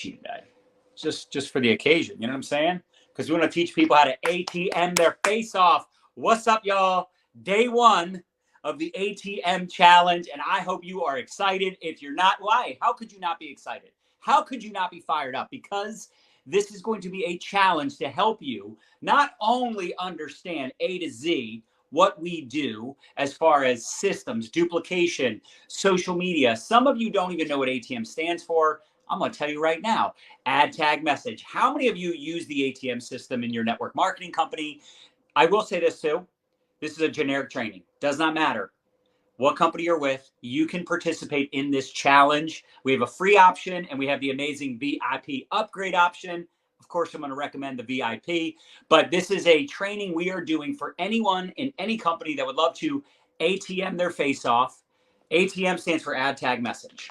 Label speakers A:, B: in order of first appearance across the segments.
A: today, just for the occasion. You know what I'm saying? Because we want to teach people how to ATM their face off. What's up, y'all? Day one of the ATM challenge, and I hope you are excited. If you're not, why? How could you not be excited? How could you not be fired up? Because this is going to be a challenge to help you not only understand A to Z what we do as far as systems, duplication, social media. Some of you don't even know what ATM stands for. I'm going to tell you right now. Ad tag message. How many of you use the ATM system in your network marketing company? I will say this too. This is a generic training. Does not matter what company you're with. You can participate in this challenge. We have a free option and we have the amazing VIP upgrade option. Of course, I'm going to recommend the VIP, but this is a training we are doing for anyone in any company that would love to ATM their face off. ATM stands for ad tag message.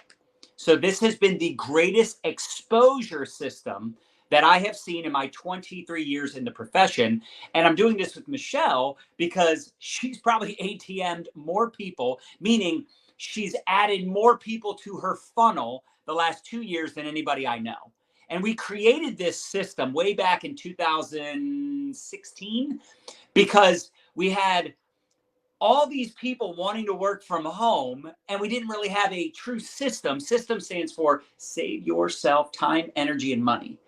A: So this has been the greatest exposure system that I have seen in my 23 years in the profession. And I'm doing this with Michelle because she's probably ATM'd more people, meaning she's added more people to her funnel the last 2 years than anybody I know. And we created this system way back in 2016 because we had all these people wanting to work from home, and we didn't really have a true system. System stands for save yourself time, energy, and money.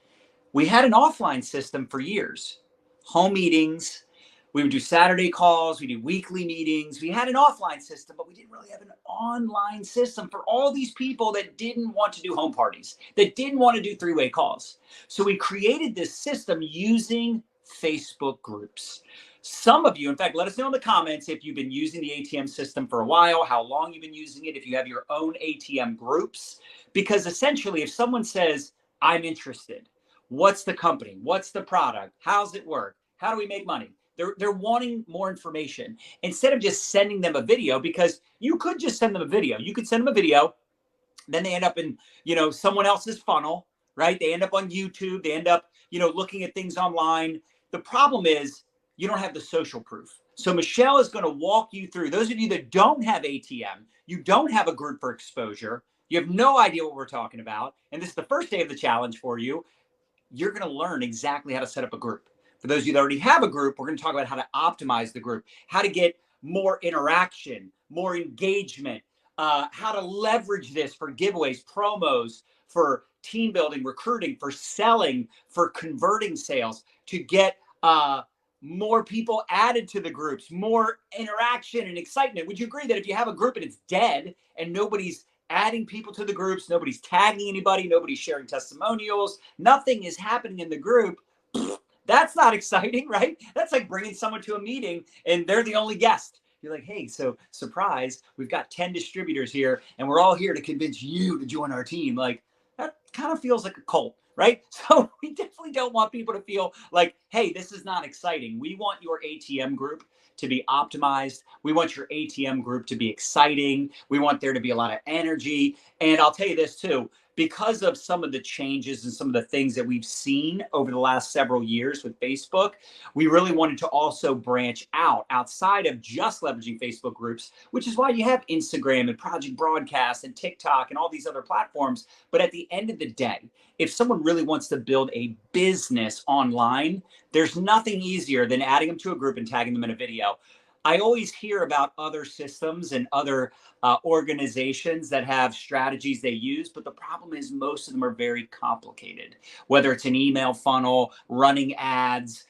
A: We had an offline system for years. Home meetings, we would do Saturday calls, we do weekly meetings. We had an offline system, but we didn't really have an online system for all these people that didn't want to do home parties, that didn't want to do three-way calls. So we created this system using Facebook groups. Some of you, in fact, let us know in the comments if you've been using the ATM system for a while, how long you've been using it, if you have your own ATM groups. Because essentially, if someone says, I'm interested, what's the company? What's the product? How's it work? How do we make money? They're wanting more information instead of just sending them a video, because you could just send them a video. You could send them a video, then they end up in, someone else's funnel, right? They end up on YouTube. They end up, looking at things online. The problem is you don't have the social proof. So Michelle is going to walk you through. Those of you that don't have ATM, you don't have a group for exposure, you have no idea what we're talking about, and this is the first day of the challenge for you. You're going to learn exactly how to set up a group. For those of you that already have a group, we're going to talk about how to optimize the group, how to get more interaction, more engagement, how to leverage this for giveaways, promos, for team building, recruiting, for selling, for converting sales, to get more people added to the groups, more interaction and excitement. Would you agree that if you have a group and it's dead and nobody's adding people to the groups, nobody's tagging anybody, nobody's sharing testimonials, nothing is happening in the group, that's not exciting, right? That's like bringing someone to a meeting and they're the only guest. You're like, hey, so surprise, we've got 10 distributors here and we're all here to convince you to join our team. Like, that kind of feels like a cult, right? So we definitely don't want people to feel like, hey, this is not exciting. We want your ATM group to be optimized. We want your ATM group to be exciting. We want there to be a lot of energy. And I'll tell you this too, because of some of the changes and some of the things that we've seen over the last several years with Facebook, we really wanted to also branch out outside of just leveraging Facebook groups, which is why you have Instagram and Project Broadcast and TikTok and all these other platforms. But at the end of the day, if someone really wants to build a business online, there's nothing easier than adding them to a group and tagging them in a video. I always hear about other systems and other organizations that have strategies they use, but the problem is most of them are very complicated, whether it's an email funnel, running ads,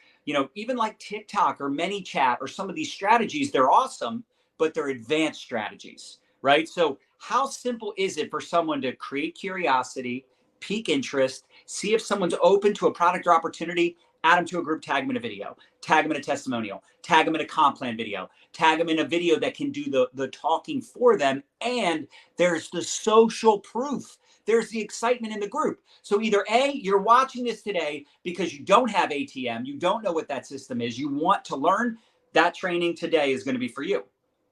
A: even like TikTok or ManyChat or some of these strategies, they're awesome, but they're advanced strategies, right? So how simple is it for someone to create curiosity, pique interest, see if someone's open to a product or opportunity, add them to a group, tag them in a video, tag them in a testimonial, tag them in a comp plan video, tag them in a video that can do the talking for them. And there's the social proof. There's the excitement in the group. So either A, you're watching this today because you don't have ATM, you don't know what that system is, you want to learn, that training today is going to be for you.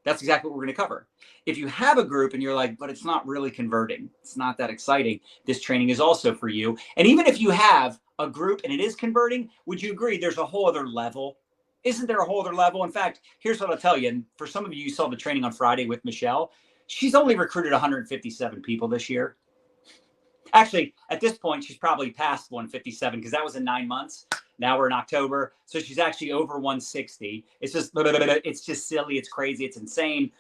A: That's exactly what we're going to cover. If you have a group and you're like, but it's not really converting, it's not that exciting, this training is also for you. And even if you have a group and it is converting, would you agree there's a whole other level? Isn't there a whole other level? In fact, here's what I'll tell you. And for some of you, you saw the training on Friday with Michelle. She's only recruited 157 people this year. Actually, at this point, she's probably past 157 because that was in 9 months. Now we're in October. So she's actually over 160. It's just silly. It's crazy. It's insane.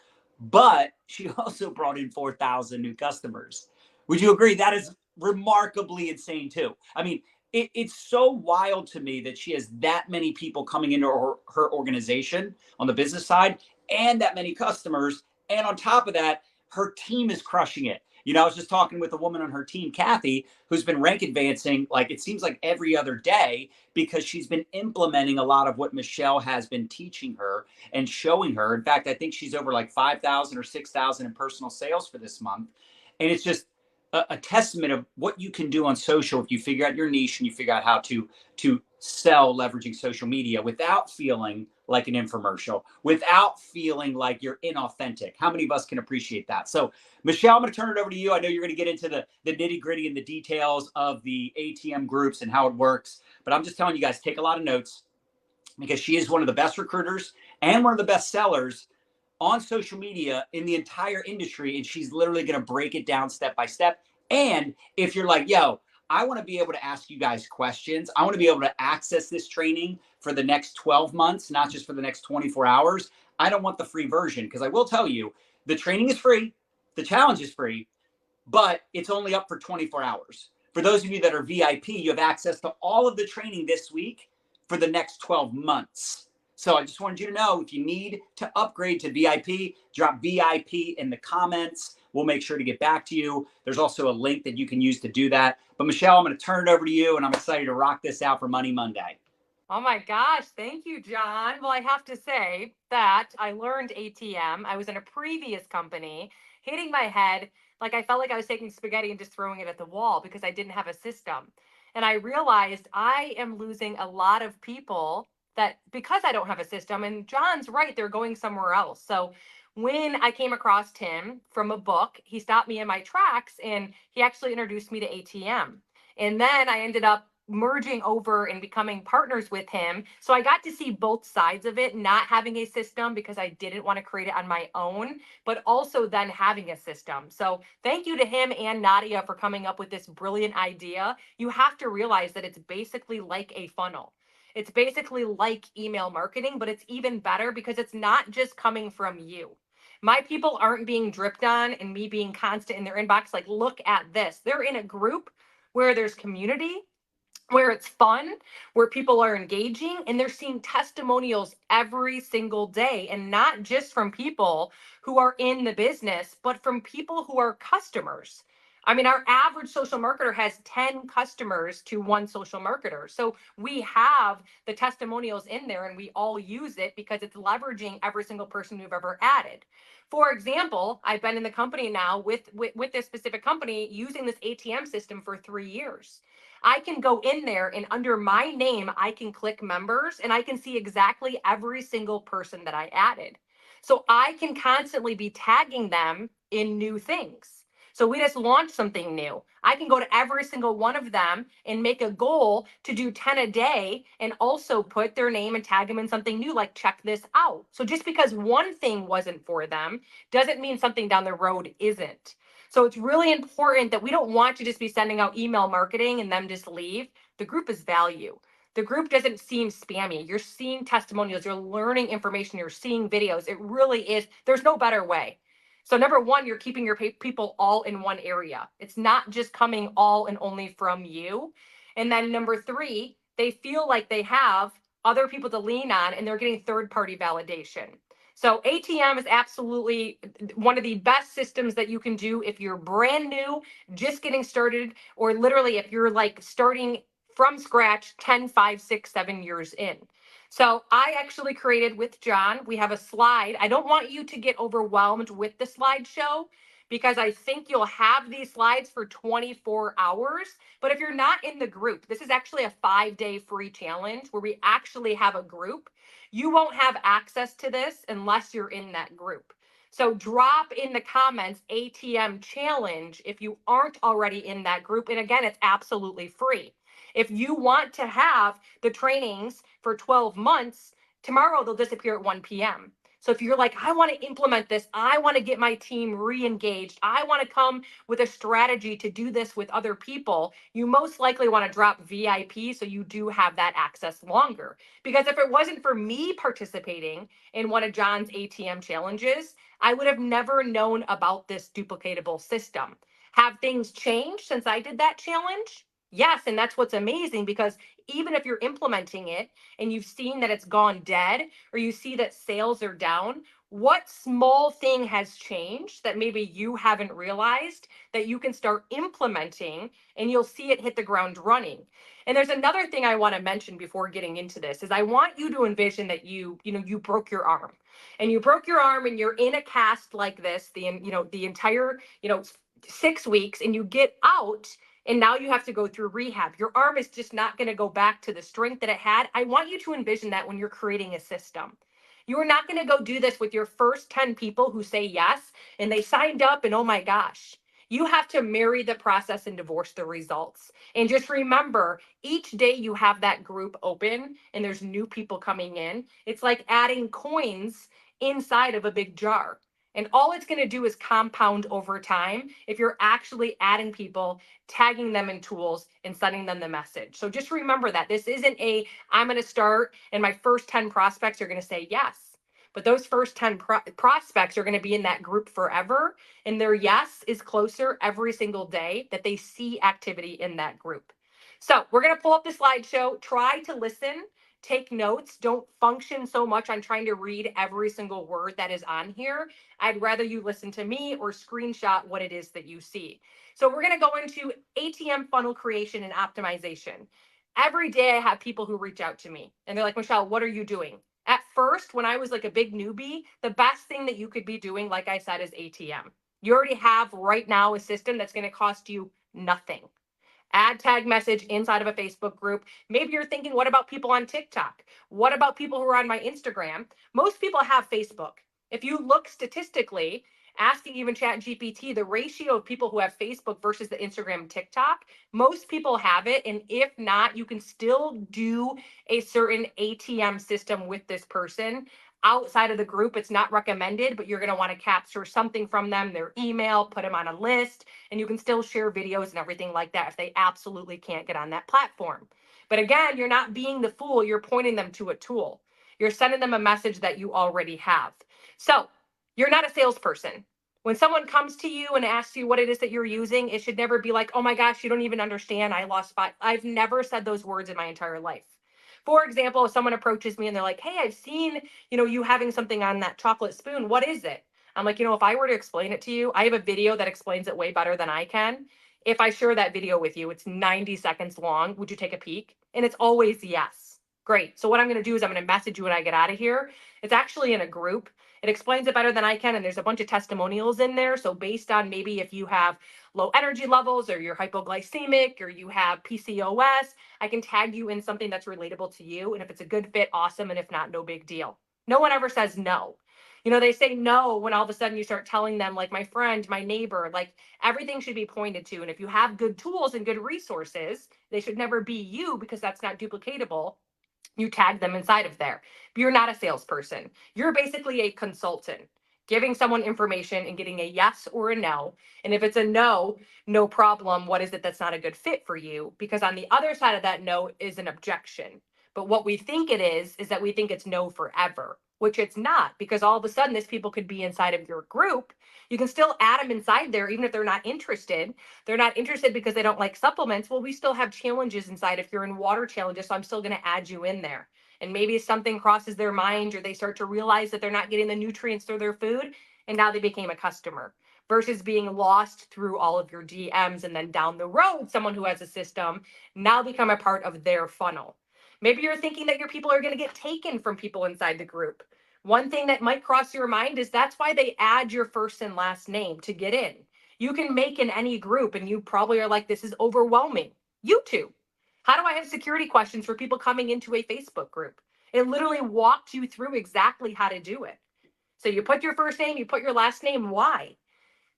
A: But she also brought in 4,000 new customers. Would you agree? That is remarkably insane, too. I mean, it's so wild to me that she has that many people coming into her organization on the business side and that many customers. And on top of that, her team is crushing it. You know, I was just talking with a woman on her team, Kathy, who's been rank advancing, like it seems like every other day because she's been implementing a lot of what Michelle has been teaching her and showing her. In fact, I think she's over like 5,000 or 6,000 in personal sales for this month. And it's just a testament of what you can do on social if you figure out your niche and you figure out how to sell leveraging social media without feeling like an infomercial, without feeling like you're inauthentic. How many of us can appreciate that? So, Michelle, I'm going to turn it over to you. I know you're going to get into the nitty gritty and the details of the ATM groups and how it works, but I'm just telling you guys, take a lot of notes because she is one of the best recruiters and one of the best sellers on social media in the entire industry. And she's literally going to break it down step by step. And if you're like, yo, I want to be able to ask you guys questions, I want to be able to access this training for the next 12 months, not just for the next 24 hours. I don't want the free version because I will tell you the training is free. The challenge is free, but it's only up for 24 hours. For those of you that are VIP, you have access to all of the training this week for the next 12 months. So I just wanted you to know if you need to upgrade to VIP, drop VIP in the comments. We'll make sure to get back to you. There's also a link that you can use to do that. But Michelle, I'm going to turn it over to you, and I'm excited to rock this out for Money Monday.
B: Oh my gosh, thank you, John. Well, I have to say that I learned ATM. I was in a previous company hitting my head like I felt like I was taking spaghetti and just throwing it at the wall because I didn't have a system. And I realized I am losing a lot of people that because I don't have a system. And John's right, they're going somewhere else. So when I came across him from a book, he stopped me in my tracks and he actually introduced me to ATM. And then I ended up merging over and becoming partners with him. So I got to see both sides of it, not having a system because I didn't want to create it on my own, but also then having a system. So thank you to him and Nadia for coming up with this brilliant idea. You have to realize that it's basically like a funnel. It's basically like email marketing, but it's even better because it's not just coming from you. My people aren't being dripped on and me being constant in their inbox. Like, look at this. They're in a group where there's community, where it's fun, where people are engaging, and they're seeing testimonials every single day. And not just from people who are in the business, but from people who are customers. I mean, our average social marketer has 10 customers to one social marketer. So we have the testimonials in there and we all use it because it's leveraging every single person we've ever added. For example, I've been in the company now with this specific company using this ATM system for 3 years. I can go in there and under my name, I can click members and I can see exactly every single person that I added. So I can constantly be tagging them in new things. So we just launched something new. I can go to every single one of them and make a goal to do 10 a day and also put their name and tag them in something new, like check this out. So just because one thing wasn't for them doesn't mean something down the road isn't. So it's really important that we don't want to just be sending out email marketing and them just leave. The group is value. The group doesn't seem spammy. You're seeing testimonials, you're learning information, you're seeing videos. It really is. There's no better way. So number one, you're keeping your people all in one area. It's not just coming all and only from you. And then number three, they feel like they have other people to lean on and they're getting third-party validation. So ATM is absolutely one of the best systems that you can do if you're brand new, just getting started, or literally if you're like starting from scratch 10, 5, 6, 7 years in. So I actually created with John, we have a slide. I don't want you to get overwhelmed with the slideshow because I think you'll have these slides for 24 hours. But if you're not in the group, this is actually a 5-day free challenge where we actually have a group. You won't have access to this unless you're in that group. So drop in the comments ATM challenge if you aren't already in that group. And again, it's absolutely free. If you want to have the trainings for 12 months, tomorrow they'll disappear at 1 p.m. So if you're like, I want to implement this, I want to get my team re-engaged, I want to come with a strategy to do this with other people, you most likely want to drop VIP so you do have that access longer. Because if it wasn't for me participating in one of John's ATM challenges, I would have never known about this duplicatable system. Have things changed since I did that challenge? Yes, and that's what's amazing, because even if you're implementing it and you've seen that it's gone dead, or you see that sales are down, what small thing has changed that maybe you haven't realized that you can start implementing, and you'll see it hit the ground running? And there's another thing I want to mention before getting into this is I want you to envision that you broke your arm, and you broke your arm and you're in a cast like this the entire 6 weeks, and you get out, and now you have to go through rehab. Your arm is just not going to go back to the strength that it had. I want you to envision that when you're creating a system. You are not going to go do this with your first 10 people who say yes and they signed up, and oh my gosh. You have to marry the process and divorce the results. And just remember, each day you have that group open and there's new people coming in, it's like adding coins inside of a big jar. And all it's going to do is compound over time if you're actually adding people, tagging them in tools, and sending them the message. So just remember that this isn't I'm going to start and my first 10 prospects are going to say yes. But those first 10 prospects are going to be in that group forever. And their yes is closer every single day that they see activity in that group. So we're going to pull up the slideshow. Try to listen, take notes. Don't function so much on trying to read every single word that is on here. I'd rather you listen to me or screenshot what it is that you see. So we're going to go into ATM funnel creation and optimization. Every day I have people who reach out to me and they're like, Michelle, what are you doing? At first, when I was like a big newbie, the best thing that you could be doing, like I said, is ATM. You already have right now a system that's going to cost you nothing. Add tag message inside of a Facebook group. Maybe you're thinking, what about people on TikTok? What about people who are on my Instagram? Most people have Facebook. If you look statistically, asking even Chat GPT, the ratio of people who have Facebook versus the Instagram and TikTok, most people have it. And if not, you can still do a certain ATM system with this person outside of the group. It's not recommended, but you're going to want to capture something from them, their email, put them on a list, and you can still share videos and everything like that if they absolutely can't get on that platform. But again, you're not being the fool. You're pointing them to a tool. You're sending them a message that you already have. So you're not a salesperson. When someone comes to you and asks you what it is that you're using, it should never be like, oh my gosh, you don't even understand. I lost 5. I've never said those words in my entire life. For example, if someone approaches me and they're like, hey, I've seen, you having something on that chocolate spoon. What is it? I'm like, if I were to explain it to you, I have a video that explains it way better than I can. If I share that video with you, it's 90 seconds long. Would you take a peek? And it's always yes. Great. So what I'm going to do is I'm going to message you when I get out of here. It's actually in a group. It explains it better than I can. And there's a bunch of testimonials in there. So based on maybe if you have low energy levels or you're hypoglycemic or you have PCOS, I can tag you in something that's relatable to you. And if it's a good fit, awesome. And if not, no big deal. No one ever says no. They say no when all of a sudden you start telling them, like my friend, my neighbor, like everything should be pointed to. And if you have good tools and good resources, they should never be you, because that's not duplicatable. You tag them inside of there. But you're not a salesperson. You're basically a consultant, giving someone information and getting a yes or a no. And if it's a no, no problem. What is it that's not a good fit for you? Because on the other side of that no is an objection. But what we think it is that we think it's no forever, which it's not, because all of a sudden this people could be inside of your group. You can still add them inside there, even if they're not interested. They're not interested because they don't like supplements. Well, we still have challenges inside if you're in water challenges. So I'm still going to add you in there. And maybe something crosses their mind, or they start to realize that they're not getting the nutrients through their food, and now they became a customer, versus being lost through all of your DMs. And then down the road, someone who has a system now become a part of their funnel. Maybe you're thinking that your people are going to get taken from people inside the group. One thing that might cross your mind is that's why they add your first and last name to get in. You can make in any group, and you probably are like, this is overwhelming. YouTube. How do I have security questions for people coming into a Facebook group? It literally walked you through exactly how to do it. So you put your first name, you put your last name. Why?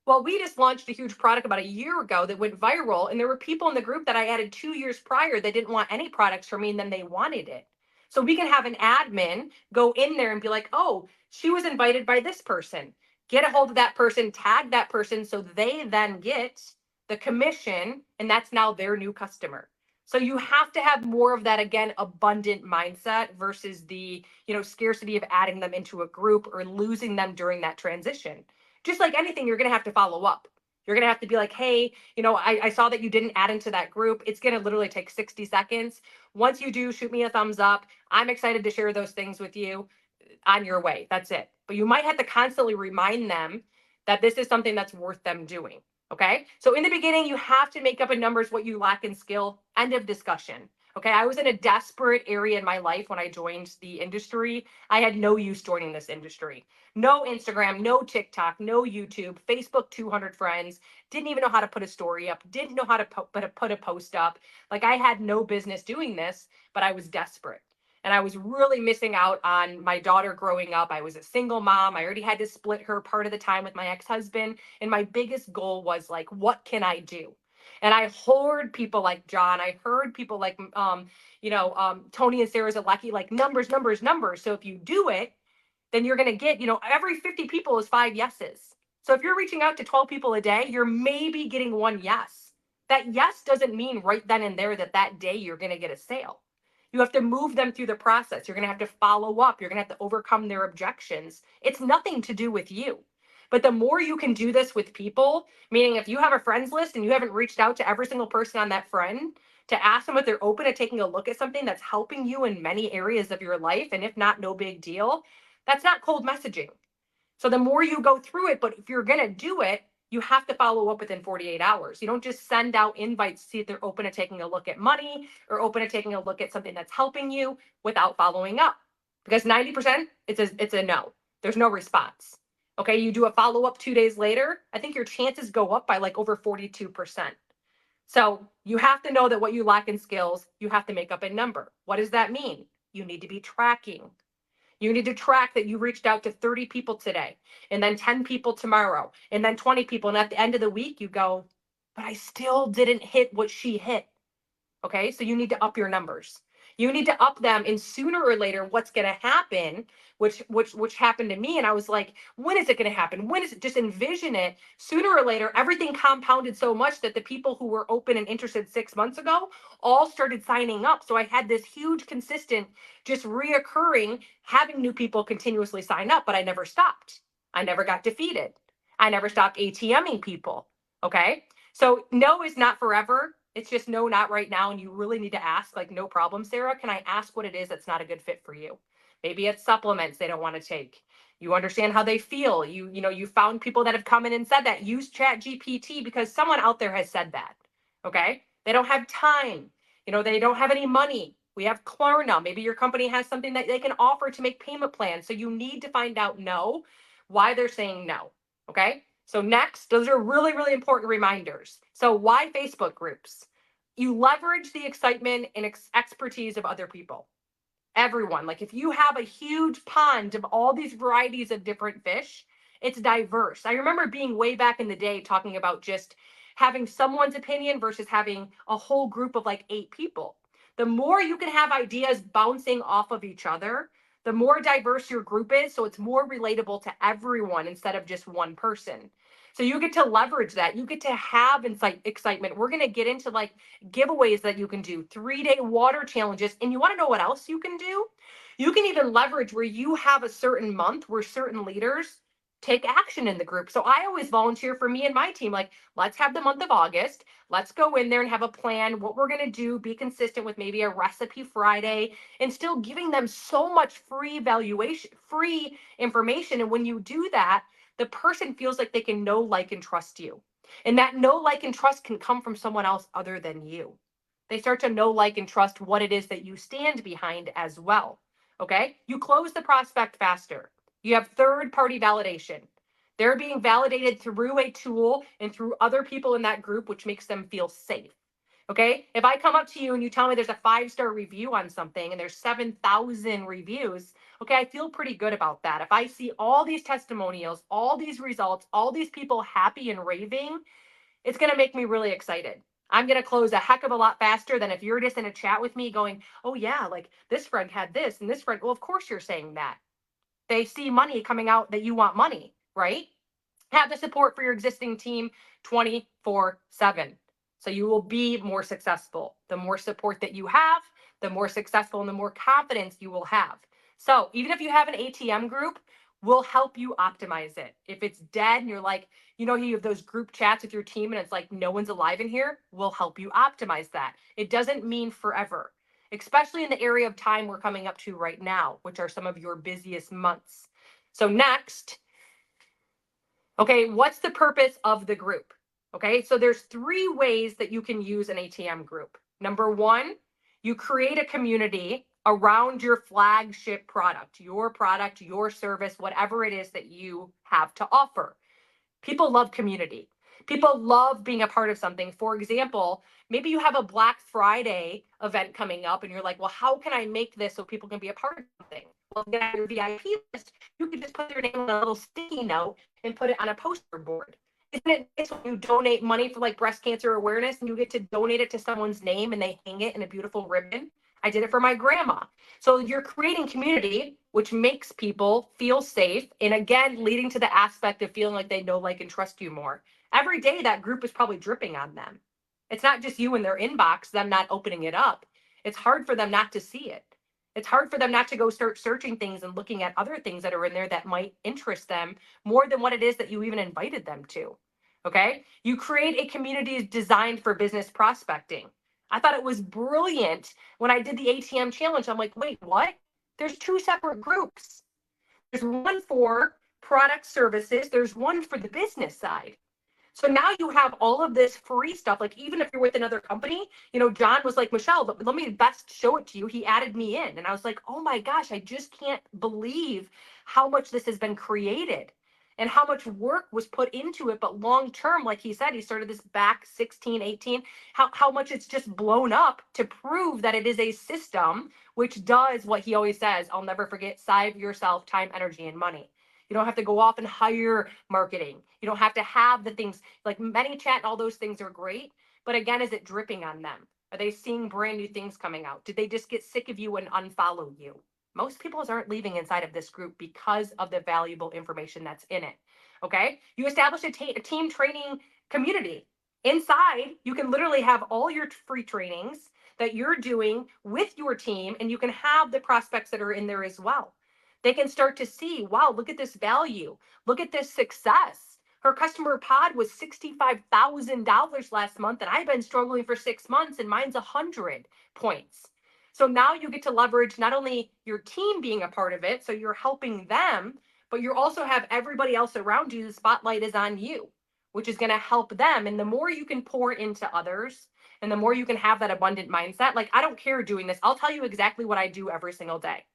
B: Well, we just launched a huge product about a year ago that went viral, and there were people in the group that I added 2 years prior that didn't want any products from me, and then they wanted it. So we can have an admin go in there and be like, oh, she was invited by this person. Get a hold of that person, tag that person so they then get the commission, and that's now their new customer. So you have to have more of that, again, abundant mindset versus the, scarcity of adding them into a group or losing them during that transition. Just like anything, you're going to have to follow up. You're going to have to be like, hey, I saw that you didn't add into that group. It's going to literally take 60 seconds. Once you do, shoot me a thumbs up. I'm excited to share those things with you. On your way. That's it. But you might have to constantly remind them that this is something that's worth them doing. Okay. So in the beginning, you have to make up in numbers what you lack in skill. End of discussion. Okay. I was in a desperate area in my life when I joined the industry. I had no use joining this industry. No Instagram, no TikTok, no YouTube, Facebook 200 friends, didn't even know how to put a story up, didn't know how to put a post up. Like I had no business doing this, but I was desperate. And I was really missing out on my daughter growing up. I was a single mom. I already had to split her part of the time with my ex-husband. And my biggest goal was like, what can I do? And I heard people like John. I heard people like, Tony and Sarah Zalecki, like numbers, numbers, numbers. So if you do it, then you're going to get, every 50 people is 5 yeses. So if you're reaching out to 12 people a day, you're maybe getting 1 yes. That yes doesn't mean right then and there that day you're going to get a sale. You have to move them through the process. You're going to have to follow up. You're going to have to overcome their objections. It's nothing to do with you. But the more you can do this with people, meaning if you have a friends list and you haven't reached out to every single person on that friend to ask them if they're open to taking a look at something that's helping you in many areas of your life, and if not, no big deal, that's not cold messaging. So the more you go through it, but if you're going to do it, you have to follow up within 48 hours. You don't just send out invites to see if they're open to taking a look at money or open to taking a look at something that's helping you without following up. Because 90%, it's a no. There's no response. Okay, you do a follow up 2 days later, I think your chances go up by like over 42%. So you have to know that what you lack in skills, you have to make up a number. What does that mean? You need to be tracking. You need to track that you reached out to 30 people today, and then 10 people tomorrow, and then 20 people. And at the end of the week, you go, but I still didn't hit what she hit. Okay. So you need to up your numbers. You need to up them, and sooner or later, what's going to happen, which happened to me. And I was like, when is it going to happen? When is it? Just envision it. Sooner or later, everything compounded so much that the people who were open and interested 6 months ago all started signing up. So I had this huge, consistent, just reoccurring, having new people continuously sign up, but I never stopped. I never got defeated. I never stopped ATMing people. Okay. So no is not forever. It's just no, not right now. And you really need to ask, like, no problem, Sarah. Can I ask what it is that's not a good fit for you? Maybe it's supplements they don't want to take. You understand how they feel. You found people that have come in and said that. Use Chat GPT because someone out there has said that. Okay. They don't have time. They don't have any money. We have Klarna. Maybe your company has something that they can offer to make payment plans. So you need to find out why they're saying no. Okay. So next, those are really, really important reminders. So why Facebook groups? You leverage the excitement and expertise of other people. Everyone, like if you have a huge pond of all these varieties of different fish, it's diverse. I remember being way back in the day talking about just having someone's opinion versus having a whole group of like 8 people. The more you can have ideas bouncing off of each other, the more diverse your group is. So it's more relatable to everyone instead of just one person. So you get to leverage that. You get to have excitement. We're going to get into like giveaways that you can do, 3-day water challenges. And you want to know what else you can do? You can even leverage where you have a certain month where certain leaders take action in the group. So I always volunteer for me and my team. Like, let's have the month of August. Let's go in there and have a plan, what we're going to do, be consistent with maybe a recipe Friday, and still giving them so much free information. And when you do that, the person feels like they can know, like, and trust you. And that know, like, and trust can come from someone else other than you. They start to know, like, and trust what it is that you stand behind as well. Okay. You close the prospect faster. You have third-party validation. They're being validated through a tool and through other people in that group, which makes them feel safe. Okay. If I come up to you and you tell me there's a 5-star review on something and there's 7,000 reviews, okay, I feel pretty good about that. If I see all these testimonials, all these results, all these people happy and raving, it's going to make me really excited. I'm going to close a heck of a lot faster than if you're just in a chat with me going, oh yeah, like this friend had this and this friend. Well, of course you're saying that. They see money coming out that you want money, right? Have the support for your existing team 24/7. So you will be more successful. The more support that you have, the more successful and the more confidence you will have. So even if you have an ATM group, we'll help you optimize it. If it's dead and you're like, you have those group chats with your team and it's like no one's alive in here, we'll help you optimize that. It doesn't mean forever, especially in the area of time we're coming up to right now, which are some of your busiest months. So next, okay, what's the purpose of the group? Okay, so there's 3 ways that you can use an ATM group. Number 1, you create a community around your flagship product, your service, whatever it is that you have to offer. People love community. People love being a part of something. For example, maybe you have a Black Friday event coming up and you're like, well, how can I make this so people can be a part of something? Well, get on your VIP list, you can just put their name on a little sticky note and put it on a poster board. Isn't it nice when you donate money for like breast cancer awareness and you get to donate it to someone's name and they hang it in a beautiful ribbon? I did it for my grandma. So you're creating community, which makes people feel safe. And again, leading to the aspect of feeling like they know, like, and trust you more. Every day, that group is probably dripping on them. It's not just you in their inbox, them not opening it up. It's hard for them not to see it. It's hard for them not to go start searching things and looking at other things that are in there that might interest them more than what it is that you even invited them to. Okay. You create a community designed for business prospecting. I thought it was brilliant when I did the ATM challenge. I'm like, wait, what? There's 2 separate groups. There's one for product services, there's one for the business side. So now you have all of this free stuff. Like, even if you're with another company, John was like, Michelle, but let me best show it to you. He added me in. And I was like, oh my gosh, I just can't believe how much this has been created and how much work was put into it. But long term, like he said, he started this back 16, 18, how much it's just blown up to prove that it is a system which does what he always says. I'll never forget: save yourself time, energy, and money. You don't have to go off and hire marketing. You don't have to have the things like ManyChat and all those things are great. But again, is it dripping on them? Are they seeing brand new things coming out? Did they just get sick of you and unfollow you? Most people aren't leaving inside of this group because of the valuable information that's in it. Okay. You establish a team training community. Inside, you can literally have all your free trainings that you're doing with your team, and you can have the prospects that are in there as well. They can start to see, wow, look at this value. Look at this success. Her customer pod was $65,000 last month, and I've been struggling for 6 months, and mine's 100 points. So now you get to leverage not only your team being a part of it, so you're helping them, but you also have everybody else around you. The spotlight is on you, which is going to help them. And the more you can pour into others, and the more you can have that abundant mindset, like, I don't care doing this. I'll tell you exactly what I do every single day.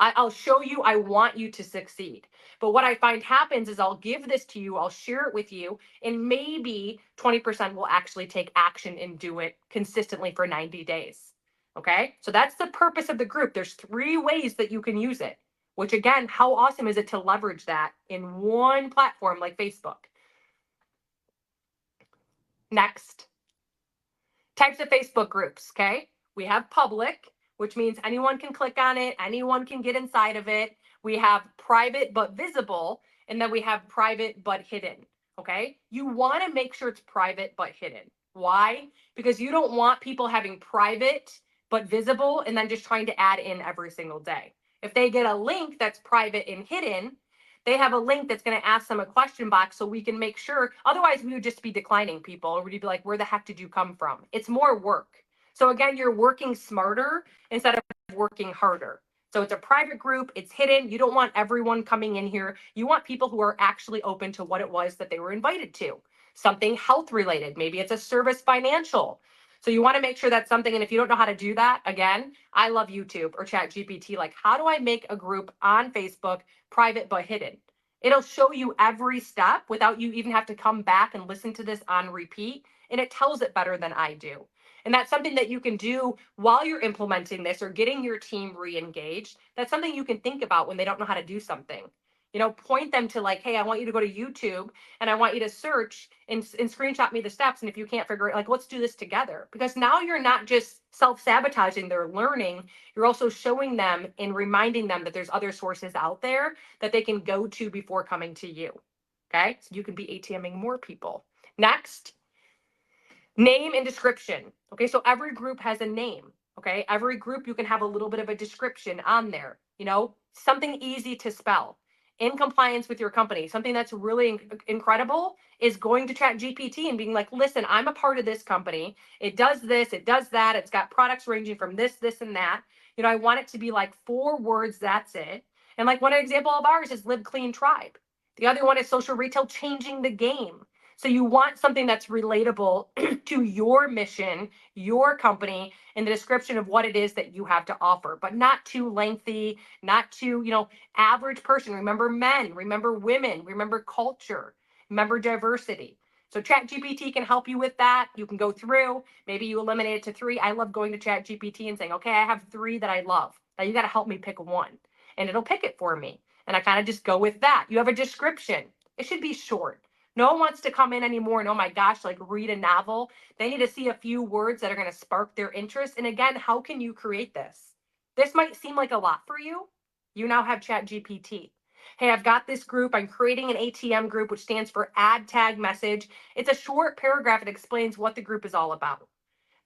B: I'll show you, I want you to succeed. But what I find happens is I'll give this to you, I'll share it with you, and maybe 20% will actually take action and do it consistently for 90 days. Okay. So that's the purpose of the group. There's 3 ways that you can use it, which, again, how awesome is it to leverage that in one platform like Facebook? Next, types of Facebook groups. Okay. We have public, which means anyone can click on it, anyone can get inside of it. We have private but visible, and then we have private but hidden. Okay. You want to make sure it's private but hidden. Why? Because you don't want people having private but visible and then just trying to add in every single day. If they get a link that's private and hidden, they have a link that's going to ask them a question box, so we can make sure. Otherwise, we would just be declining people, or we'd be like, where the heck did you come from? It's more work. So again, you're working smarter instead of working harder. So it's a private group, it's hidden. You don't want everyone coming in here. You want people who are actually open to what it was that they were invited to. Something health related. Maybe it's a service financial. So you want to make sure that's something. And if you don't know how to do that, again, I love YouTube or ChatGPT. Like, how do I make a group on Facebook private but hidden? It'll show you every step without you even have to come back and listen to this on repeat. And it tells it better than I do. And that's something that you can do while you're implementing this or getting your team re-engaged. That's something you can think about when they don't know how to do something. point them to like, hey, I want you to go to YouTube and I want you to search and screenshot me the steps. And if you can't figure it, like, let's do this together. Because now you're not just self-sabotaging their learning, you're also showing them and reminding them that there's other sources out there that they can go to before coming to you. Okay, so you can be ATMing more people. Next, name and description. Okay, so every group has a name. Okay, every group you can have a little bit of a description on there, something easy to spell. In compliance with your company, something that's really incredible is going to Chat GPT and being like, listen, I'm a part of this company. It does this, it does that. It's got products ranging from this, this, and that. I want it to be like 4 words, that's it. And like one example of ours is Live Clean Tribe. The other one is Social Retail Changing the Game. So you want something that's relatable to your mission, your company, and the description of what it is that you have to offer, but not too lengthy, not too, average person. Remember men, remember women, remember culture, remember diversity. So ChatGPT can help you with that. You can go through, maybe you eliminate it to 3. I love going to ChatGPT and saying, okay, I have 3 that I love. Now you got to help me pick one, and it'll pick it for me. And I kind of just go with that. You have a description. It should be short. No one wants to come in anymore and, oh my gosh, like read a novel. They need to see a few words that are going to spark their interest. And again, how can you create this? This might seem like a lot for you. You now have ChatGPT. Hey, I've got this group. I'm creating an ATM group, which stands for Add Tag Message. It's a short paragraph. It explains what the group is all about.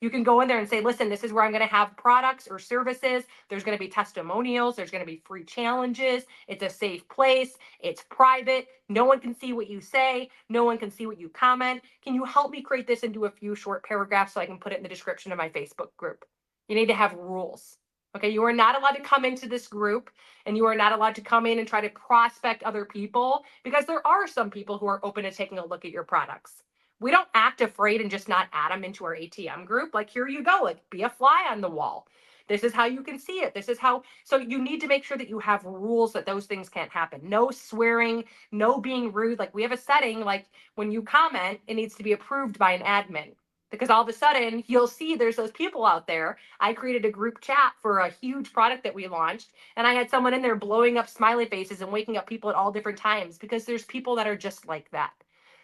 B: You can go in there and say, listen, this is where I'm going to have products or services. There's going to be testimonials. There's going to be free challenges. It's a safe place. It's private. No one can see what you say. No one can see what you comment. Can you help me create this into a few short paragraphs so I can put it in the description of my Facebook group? You need to have rules. Okay, you are not allowed to come into this group and you are not allowed to come in and try to prospect other people, because there are some people who are open to taking a look at your products. We don't act afraid and just not add them into our ATM group. Like, here you go, like be a fly on the wall. This is how you can see it. This is how, so you need to make sure that you have rules that those things can't happen. No swearing, no being rude. Like we have a setting, like when you comment, it needs to be approved by an admin, because all of a sudden you'll see there's those people out there. I created a group chat for a huge product that we launched, and I had someone in there blowing up smiley faces and waking up people at all different times, because there's people that are just like that.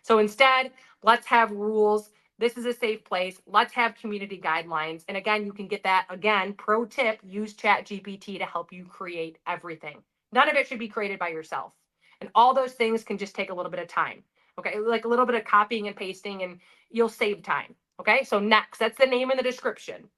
B: So instead, let's have rules. This is a safe place. Let's have community guidelines. And again, you can get that. Again, pro tip, use ChatGPT to help you create everything. None of it should be created by yourself. And all those things can just take a little bit of time. Okay, like a little bit of copying and pasting, and you'll save time. Okay, so next, that's the name and the description.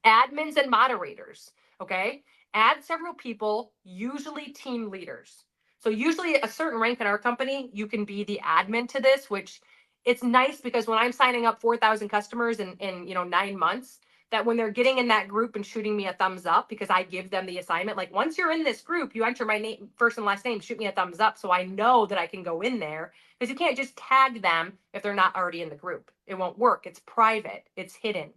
B: Admins and moderators. Okay, add several people, usually team leaders. So usually a certain rank in our company, you can be the admin to this, which it's nice because when I'm signing up 4,000 customers in 9 months, that when they're getting in that group and shooting me a thumbs up because I give them the assignment, like once you're in this group, you enter my name, first and last name, shoot me a thumbs up so I know that I can go in there, because you can't just tag them if they're not already in the group. It won't work. It's private. It's hidden.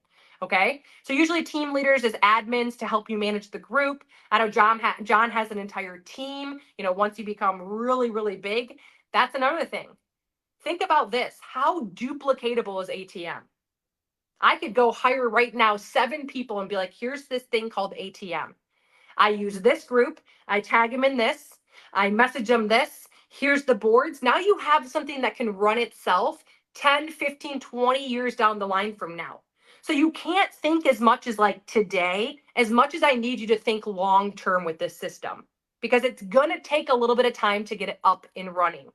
B: Okay. So usually team leaders as admins to help you manage the group. I know John has an entire team. Once you become really, really big, that's another thing. Think about this. How duplicatable is ATM? I could go hire right now 7 people and be like, here's this thing called ATM. I use this group. I tag them in this. I message them this. Here's the boards. Now you have something that can run itself 10, 15, 20 years down the line from now. So you can't think as much as like today, as much as I need you to think long term with this system, because it's going to take a little bit of time to get it up and running.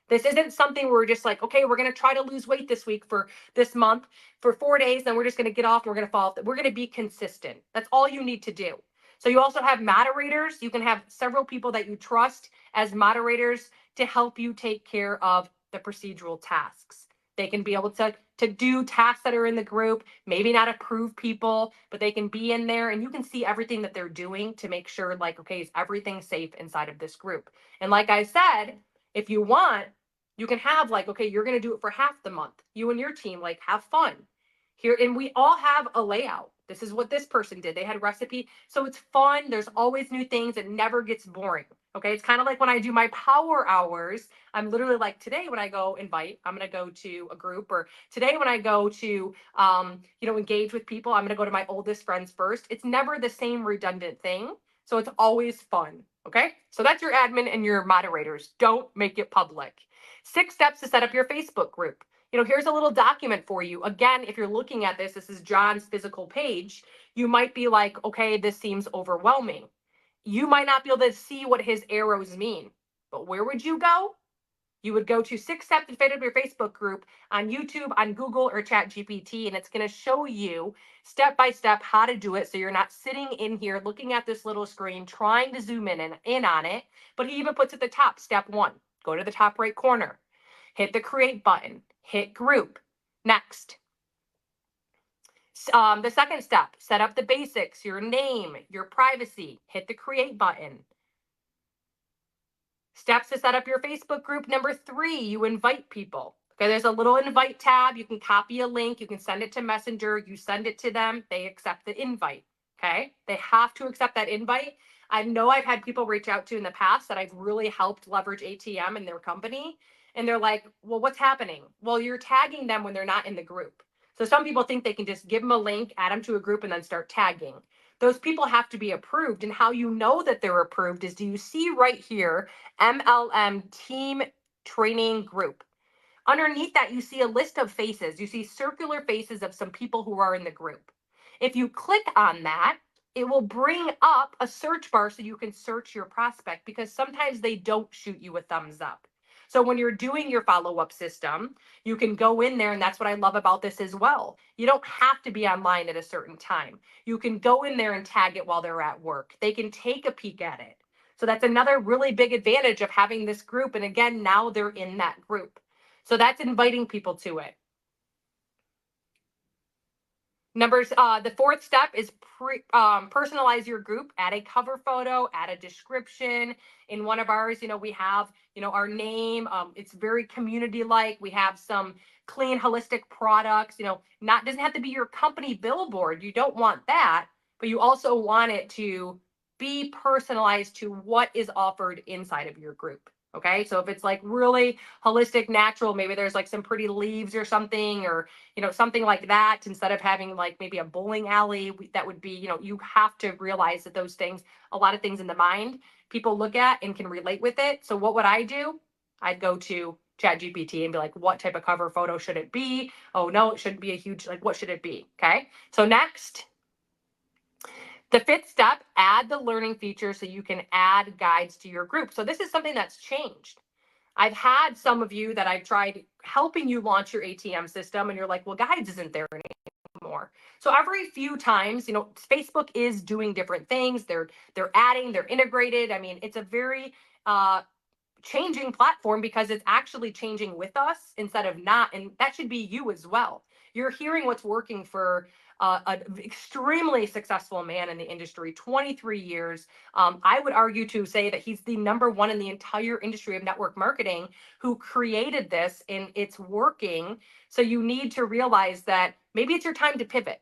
B: This isn't something where we're just like, okay, we're going to try to lose weight this week for this month for 4 days, then we're just going to get off and we're going to fall off. We're going to be consistent. That's all you need to do. So you also have moderators. You can have several people that you trust as moderators to help you take care of the procedural tasks. They can be able to do tasks that are in the group, maybe not approve people, but they can be in there and you can see everything that they're doing to make sure like, okay, is everything safe inside of this group? And like I said, if you want, you can have like, okay, you're going to do it for half the month. You and your team, like, have fun here. And we all have a layout. This is what this person did. They had a recipe. So it's fun. There's always new things. It never gets boring. Okay. It's kind of like when I do my power hours, I'm literally like, today when I go invite, I'm going to go to a group, or today when I go to, engage with people, I'm going to go to my oldest friends first. It's never the same redundant thing. So it's always fun. Okay, so that's your admin and your moderators. Don't make it public. 6 steps to set up your Facebook group. Here's a little document for you. Again, if you're looking at this, this is John's physical page. You might be like, okay, this seems overwhelming. You might not be able to see what his arrows mean, but where would you go? You would go to 6 steps to fit up your Facebook group on YouTube, on Google, or ChatGPT, and it's going to show you step by step how to do it. So you're not sitting in here looking at this little screen trying to zoom in on it. But he even puts at the top, step 1, go to the top right corner, hit the create button, hit group. Next. The second step, set up the basics, your name, your privacy, hit the create button. Steps to set up your Facebook group. Number 3, you invite people. Okay, there's a little invite tab. You can copy a link. You can send it to Messenger. You send it to them. They accept the invite. Okay, they have to accept that invite. I know I've had people reach out to in the past that I've really helped leverage ATM in their company. And they're like, well, what's happening? Well, you're tagging them when they're not in the group. So some people think they can just give them a link, add them to a group, and then start tagging. Those people have to be approved. And how you know that they're approved is, do you see right here, MLM Team Training Group? Underneath that, you see a list of faces. You see circular faces of some people who are in the group. If you click on that, it will bring up a search bar so you can search your prospect, because sometimes they don't shoot you a thumbs up. So when you're doing your follow-up system, you can go in there, and that's what I love about this as well. You don't have to be online at a certain time. You can go in there and tag it while they're at work. They can take a peek at it. So that's another really big advantage of having this group. And again, now they're in that group. So that's inviting people to it. The 4th step is personalize your group. Add a cover photo, add a description. In one of ours, we have, our name. It's very community-like. We have some clean, holistic products. Doesn't have to be your company billboard. You don't want that, but you also want it to be personalized to what is offered inside of your group. Okay, so if it's like really holistic, natural, maybe there's like some pretty leaves or something, or something like that, instead of having like maybe a bowling alley. That would be, you have to realize that those things, a lot of things in the mind, people look at and can relate with it. So what would I do? I'd go to ChatGPT and be like, what type of cover photo should it be? Oh no, it shouldn't be a huge, like, what should it be? Okay, so next, the 5th step, add the learning feature so you can add guides to your group. So this is something that's changed. I've had some of you that I've tried helping you launch your ATM system, and you're like, well, guides isn't there anymore. So every few times, Facebook is doing different things. They're adding, they're integrated. I mean, it's a very changing platform, because it's actually changing with us instead of not. And that should be you as well. You're hearing what's working for an extremely successful man in the industry, 23 years. I would argue to say that he's the #1 in the entire industry of network marketing who created this, and it's working. So you need to realize that maybe it's your time to pivot.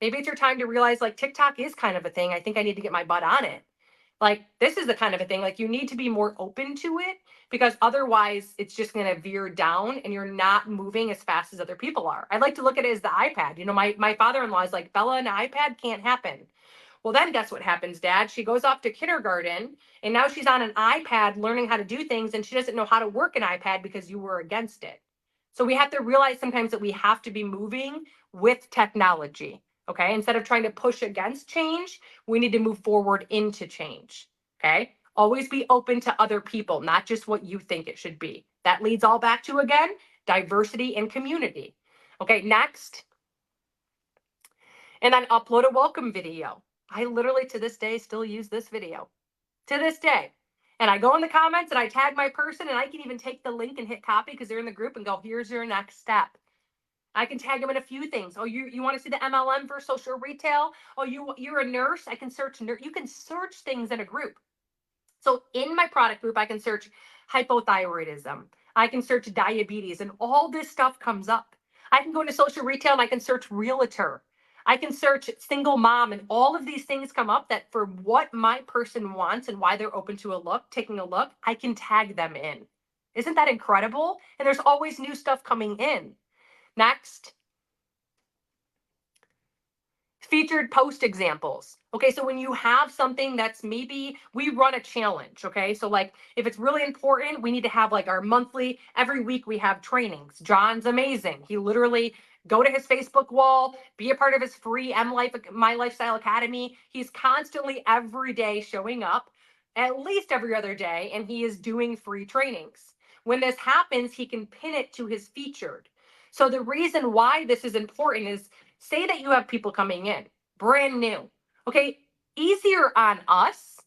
B: Maybe it's your time to realize, like, TikTok is kind of a thing. I think I need to get my butt on it. Like, this is the kind of a thing, like, you need to be more open to it, because otherwise it's just going to veer down and you're not moving as fast as other people are. I like to look at it as the iPad. My father-in-law is like, Bella, an iPad can't happen. Well, then guess what happens, Dad? She goes off to kindergarten, and now she's on an iPad learning how to do things, and she doesn't know how to work an iPad because you were against it. So we have to realize sometimes that we have to be moving with technology. Okay, instead of trying to push against change, we need to move forward into change. Okay, always be open to other people, not just what you think it should be. That leads all back to, again, diversity and community. Okay, next. And then upload a welcome video. I literally, to this day, still use this video. To this day. And I go in the comments and I tag my person, and I can even take the link and hit copy because they're in the group, and go, here's your next step. I can tag them in a few things. Oh, you want to see the MLM for social retail? Oh, you're a nurse? I can search nurse. You can search things in a group. So in my product group, I can search hypothyroidism. I can search diabetes, and all this stuff comes up. I can go into social retail and I can search realtor. I can search single mom, and all of these things come up that for what my person wants and why they're open to taking a look, I can tag them in. Isn't that incredible? And there's always new stuff coming in. Next. Featured post examples. Okay, so when you have something that's maybe we run a challenge, okay? So like if it's really important, we need to have like our monthly, every week we have trainings. John's amazing. He literally go to his Facebook wall, be a part of his free My Lifestyle Academy. He's constantly every day showing up, at least every other day, and he is doing free trainings. When this happens, he can pin it to his featured. So the reason why this is important is say that you have people coming in, brand new. Okay, easier on us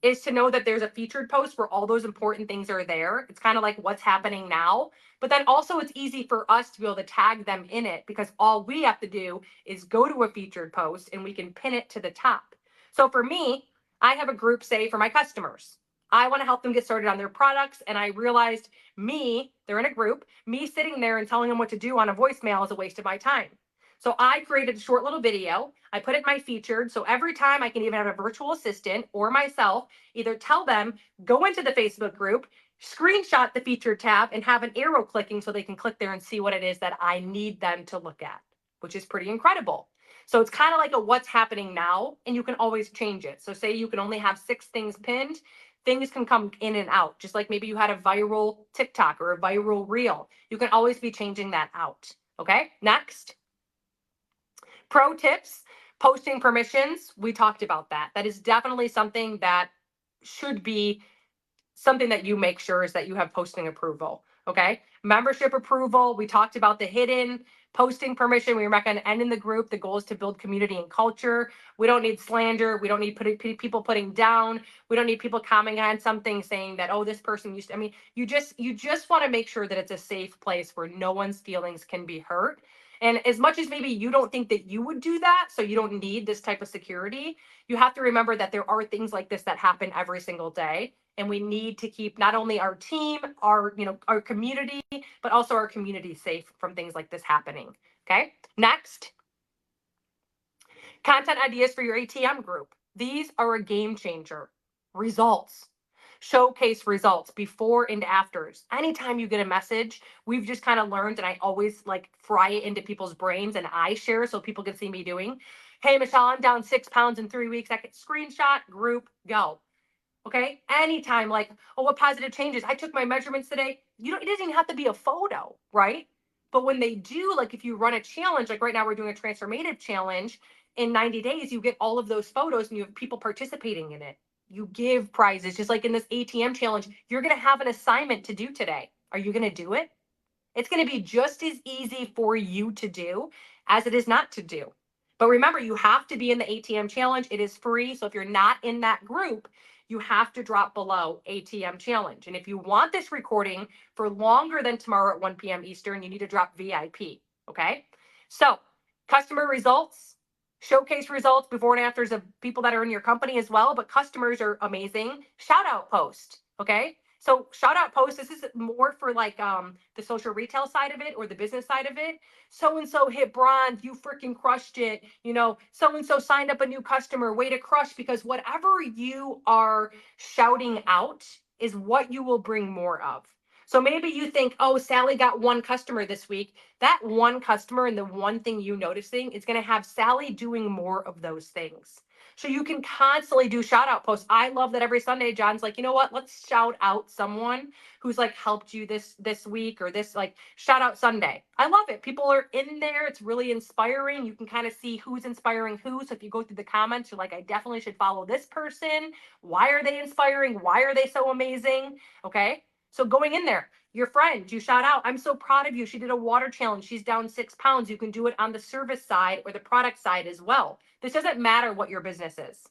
B: is to know that there's a featured post where all those important things are there. It's kind of like what's happening now. But then also it's easy for us to be able to tag them in it because all we have to do is go to a featured post and we can pin it to the top. So for me, I have a group, say, for my customers. I want to help them get started on their products. And I realized they're in a group, me sitting there and telling them what to do on a voicemail is a waste of my time. So I created a short little video. I put it in my featured. So every time I can even have a virtual assistant or myself either tell them, go into the Facebook group, screenshot the featured tab and have an arrow clicking so they can click there and see what it is that I need them to look at, which is pretty incredible. So it's kind of like a what's happening now, and you can always change it. So say you can only have 6 things pinned, things can come in and out. Just like maybe you had a viral TikTok or a viral reel. You can always be changing that out. Okay, next. Pro tips, posting permissions. We talked about that. That is definitely something that should be something that you make sure is that you have posting approval. Okay. Membership approval. We talked about the hidden posting permission. We recommend ending the group. The goal is to build community and culture. We don't need slander. We don't need people putting down. We don't need people commenting on something saying that, oh, this person used to, I mean, you just want to make sure that it's a safe place where no one's feelings can be hurt. And as much as maybe you don't think that you would do that, so you don't need this type of security, you have to remember that there are things like this that happen every single day. And we need to keep not only our team, our community, but also our community safe from things like this happening. Okay. Next, content ideas for your ATM group. These are a game changer. Results. Showcase results before and afters. Anytime you get a message, we've just kind of learned, and I always like fry it into people's brains and I share so people can see me doing. Hey, Michelle, I'm down 6 pounds in 3 weeks. I can screenshot, group, go. Okay. Anytime, like, oh, what positive changes? I took my measurements today. It doesn't even have to be a photo, right? But when they do, like if you run a challenge, like right now we're doing a transformative challenge, in 90 days, you get all of those photos and you have people participating in it. You give prizes, just like in this ATM challenge, you're going to have an assignment to do today. Are you going to do it? It's going to be just as easy for you to do as it is not to do. But remember, you have to be in the ATM challenge. It is free. So if you're not in that group, you have to drop below ATM challenge. And if you want this recording for longer than tomorrow at 1 p.m. Eastern, you need to drop VIP. Okay. So customer results, showcase results before and afters of people that are in your company as well. But customers are amazing. Shout out post. Okay. So shout out post, this is more for like the social retail side of it or the business side of it. So-and-so hit bronze, you freaking crushed it. So-and-so signed up a new customer, way to crush, because whatever you are shouting out is what you will bring more of. So maybe you think, oh, Sally got 1 customer this week. That 1 customer and the one thing you noticing is going to have Sally doing more of those things. So you can constantly do shout out posts. I love that every Sunday, John's like, you know what? Let's shout out someone who's like helped you this week or this like shout out Sunday. I love it. People are in there. It's really inspiring. You can kind of see who's inspiring who. So if you go through the comments, you're like, I definitely should follow this person. Why are they inspiring? Why are they so amazing? Okay. So going in there, your friend, you shout out, I'm so proud of you. She did a water challenge. She's down 6 pounds. You can do it on the service side or the product side as well. This doesn't matter what your business is.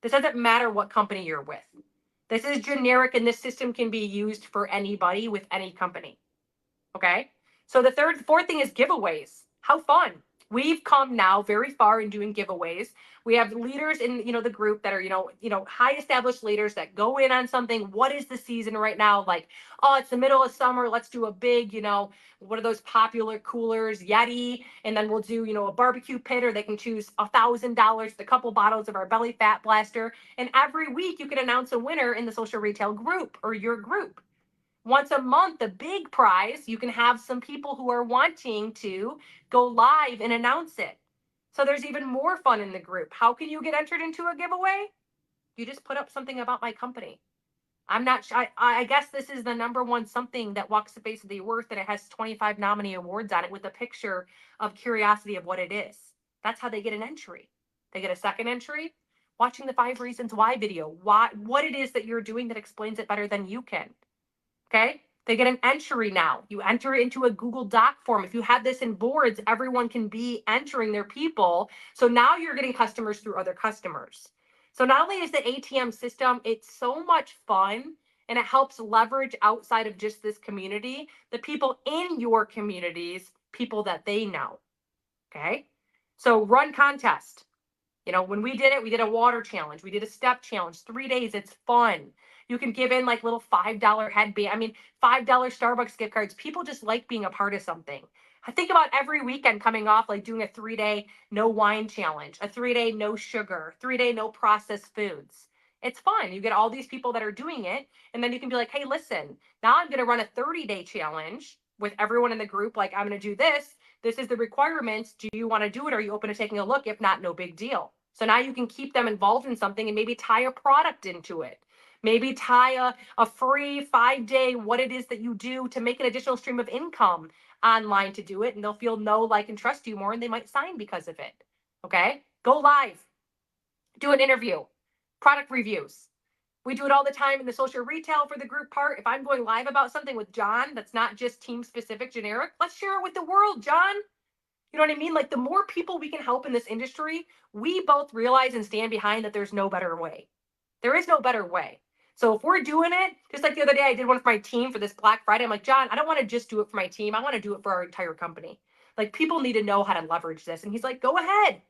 B: This doesn't matter what company you're with. This is generic and this system can be used for anybody with any company. Okay. So the fourth thing is giveaways. How fun. We've come now very far in doing giveaways. We have leaders in, the group that are, high established leaders that go in on something. What is the season right now? Like, oh, it's the middle of summer. Let's do a big, what are those popular coolers, Yeti. And then we'll do, a barbecue pit, or they can choose $1,000, a couple bottles of our Belly Fat Blaster. And every week you can announce a winner in the social retail group or your group. Once a month, the big prize, you can have some people who are wanting to go live and announce it. So there's even more fun in the group. How can you get entered into a giveaway? You just put up something about my company. I'm not sure. I guess this is the number one something that walks the face of the earth, and it has 25 nominee awards on it with a picture of curiosity of what it is. That's how they get an entry. They get a second entry, watching the 5 reasons why video, what it is that you're doing that explains it better than you can. Okay? They get an entry now. You enter it into a Google Doc form. If you have this in boards, everyone can be entering their people. So now you're getting customers through other customers. So not only is the ATM system, it's so much fun, and it helps leverage outside of just this community, the people in your communities, people that they know. Okay? So run contest. You know, when we did a water challenge. We did a step challenge, 3 days. It's fun. You can give in like little $5 headband. I mean, $5 Starbucks gift cards. People just like being a part of something. I think about every weekend coming off, like doing a 3-day no wine challenge, a 3-day no sugar, 3-day no processed foods. It's fun. You get all these people that are doing it. And then you can be like, hey, listen, now I'm going to run a 30-day challenge with everyone in the group. Like, I'm going to do this. This is the requirements. Do you want to do it? Are you open to taking a look? If not, no big deal. So now you can keep them involved in something and maybe tie a product into it. Maybe tie a free 5-day what it is that you do to make an additional stream of income online to do it. And they'll feel know, like, and trust you more, and they might sign because of it. Okay? Go live. Do an interview. Product reviews. We do it all the time in the social retail for the group part. If I'm going live about something with John that's not just team specific generic, let's share it with the world, John. You know what I mean? Like, the more people we can help in this industry, we both realize and stand behind that there's no better way. There is no better way. So if we're doing it, just like the other day, I did one for my team for this Black Friday. I'm like, John, I don't want to just do it for my team. I want to do it for our entire company. Like, people need to know how to leverage this. And he's like, go ahead.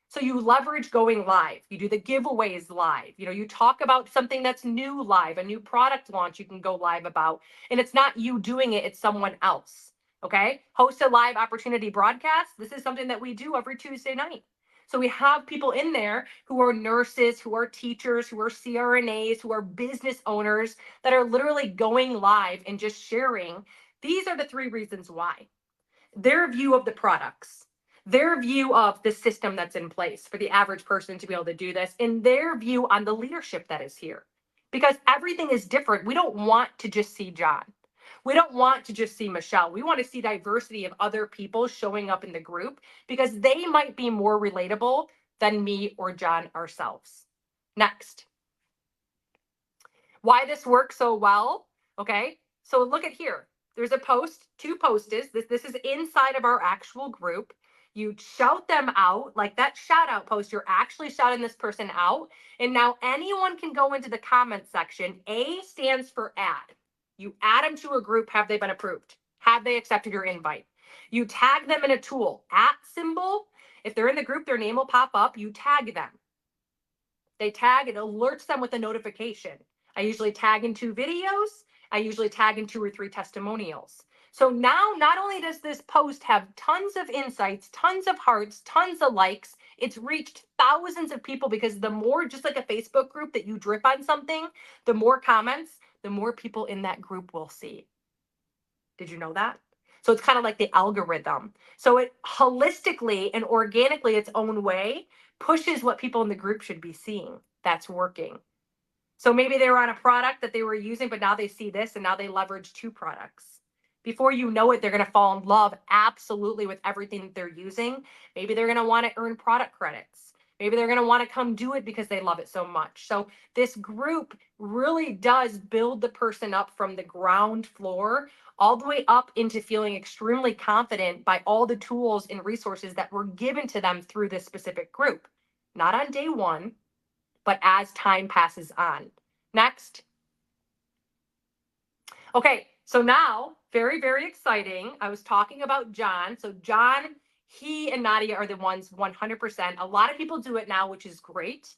B: So you leverage going live. You do the giveaways live. You know, you talk about something that's new live, a new product launch you can go live about. And it's not you doing it, it's someone else. Okay? Host a live opportunity broadcast. This is something that we do every Tuesday night. So we have people in there who are nurses, who are teachers, who are CRNAs, who are business owners that are literally going live and just sharing. These are the 3 reasons why. Their view of the products, their view of the system that's in place for the average person to be able to do this, and their view on the leadership that is here. Because everything is different. We don't want to just see John. We don't want to just see Michelle. We want to see diversity of other people showing up in the group, because they might be more relatable than me or John ourselves. Next. Why this works so well? Okay, so look at here. There's a post, 2 posts. This is inside of our actual group. You shout them out, like that shout out post, you're actually shouting this person out. And now anyone can go into the comment section. A stands for add. You add them to a group. Have they been approved? Have they accepted your invite? You tag them in a tool, @ symbol. If they're in the group, their name will pop up. You tag them. They tag, it alerts them with a notification. I usually tag in 2 videos. I usually tag in 2 or 3 testimonials. So now, not only does this post have tons of insights, tons of hearts, tons of likes, it's reached thousands of people, because the more, just like a Facebook group that you drip on something, the more comments, the more people in that group will see. Did you know that? So it's kind of like the algorithm. So it holistically and organically, its own way, pushes what people in the group should be seeing. That's working. So maybe they were on a product that they were using, but now they see this, and now they leverage 2 products. Before you know it, they're going to fall in love absolutely with everything that they're using. Maybe they're going to want to earn product credits. Maybe they're going to want to come do it because they love it so much. So this group really does build the person up from the ground floor all the way up into feeling extremely confident by all the tools and resources that were given to them through this specific group. Not on day 1, but as time passes on. Next. Okay, so now, very, very exciting. I was talking about John. So John, he and Nadia are the ones 100%. A lot of people do it now, which is great.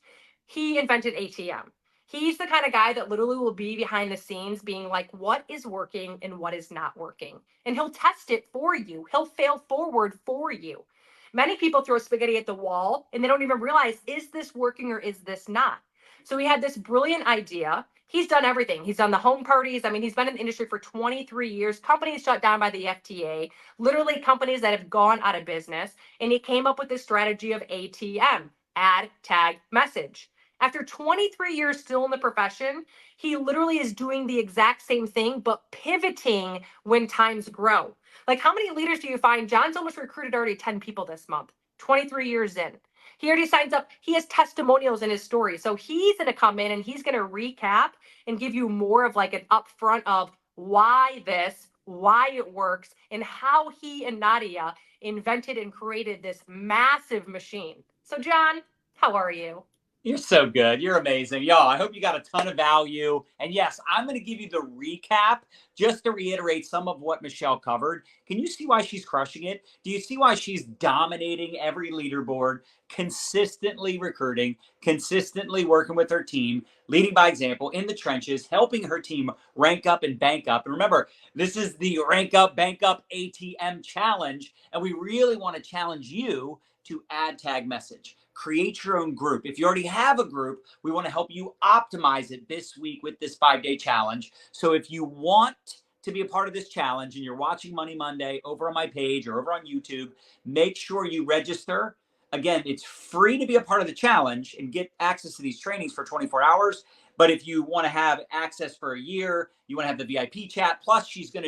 B: He invented ATM. He's the kind of guy that literally will be behind the scenes being like, what is working and what is not working? And he'll test it for you. He'll fail forward for you. Many people throw spaghetti at the wall and they don't even realize, is this working or is this not? So he had this brilliant idea. He's done everything. He's done the home parties. I mean, he's been in the industry for 23 years. Companies shut down by the FTA, literally companies that have gone out of business. And he came up with this strategy of ATM, add, tag, message. After 23 years still in the profession, he literally is doing the exact same thing, but pivoting when times grow. Like, how many leaders do you find? John's almost recruited already 10 people this month, 23 years in. He already signs up. He has testimonials in his story. So he's going to come in and he's going to recap and give you more of like an upfront of why this, why it works, and how he and Nadia invented and created this massive machine. So, John, how are you?
A: You're so good. You're amazing. Y'all, I hope you got a ton of value. And yes, I'm going to give you the recap just to reiterate some of what Michelle covered. Can you see why she's crushing it? Do you see why she's dominating every leaderboard, consistently recruiting, consistently working with her team, leading by example in the trenches, helping her team rank up and bank up? And remember, this is the Rank Up, Bank Up ATM challenge. And we really want to challenge you to add, tag, message. Create your own group. If you already have a group, we want to help you optimize it this week with this 5-day challenge. So if you want to be a part of this challenge and you're watching Money Monday over on my page or over on YouTube, make sure you register. Again, it's free to be a part of the challenge and get access to these trainings for 24 hours. But if you want to have access for a year, you want to have the VIP chat, plus Michelle's going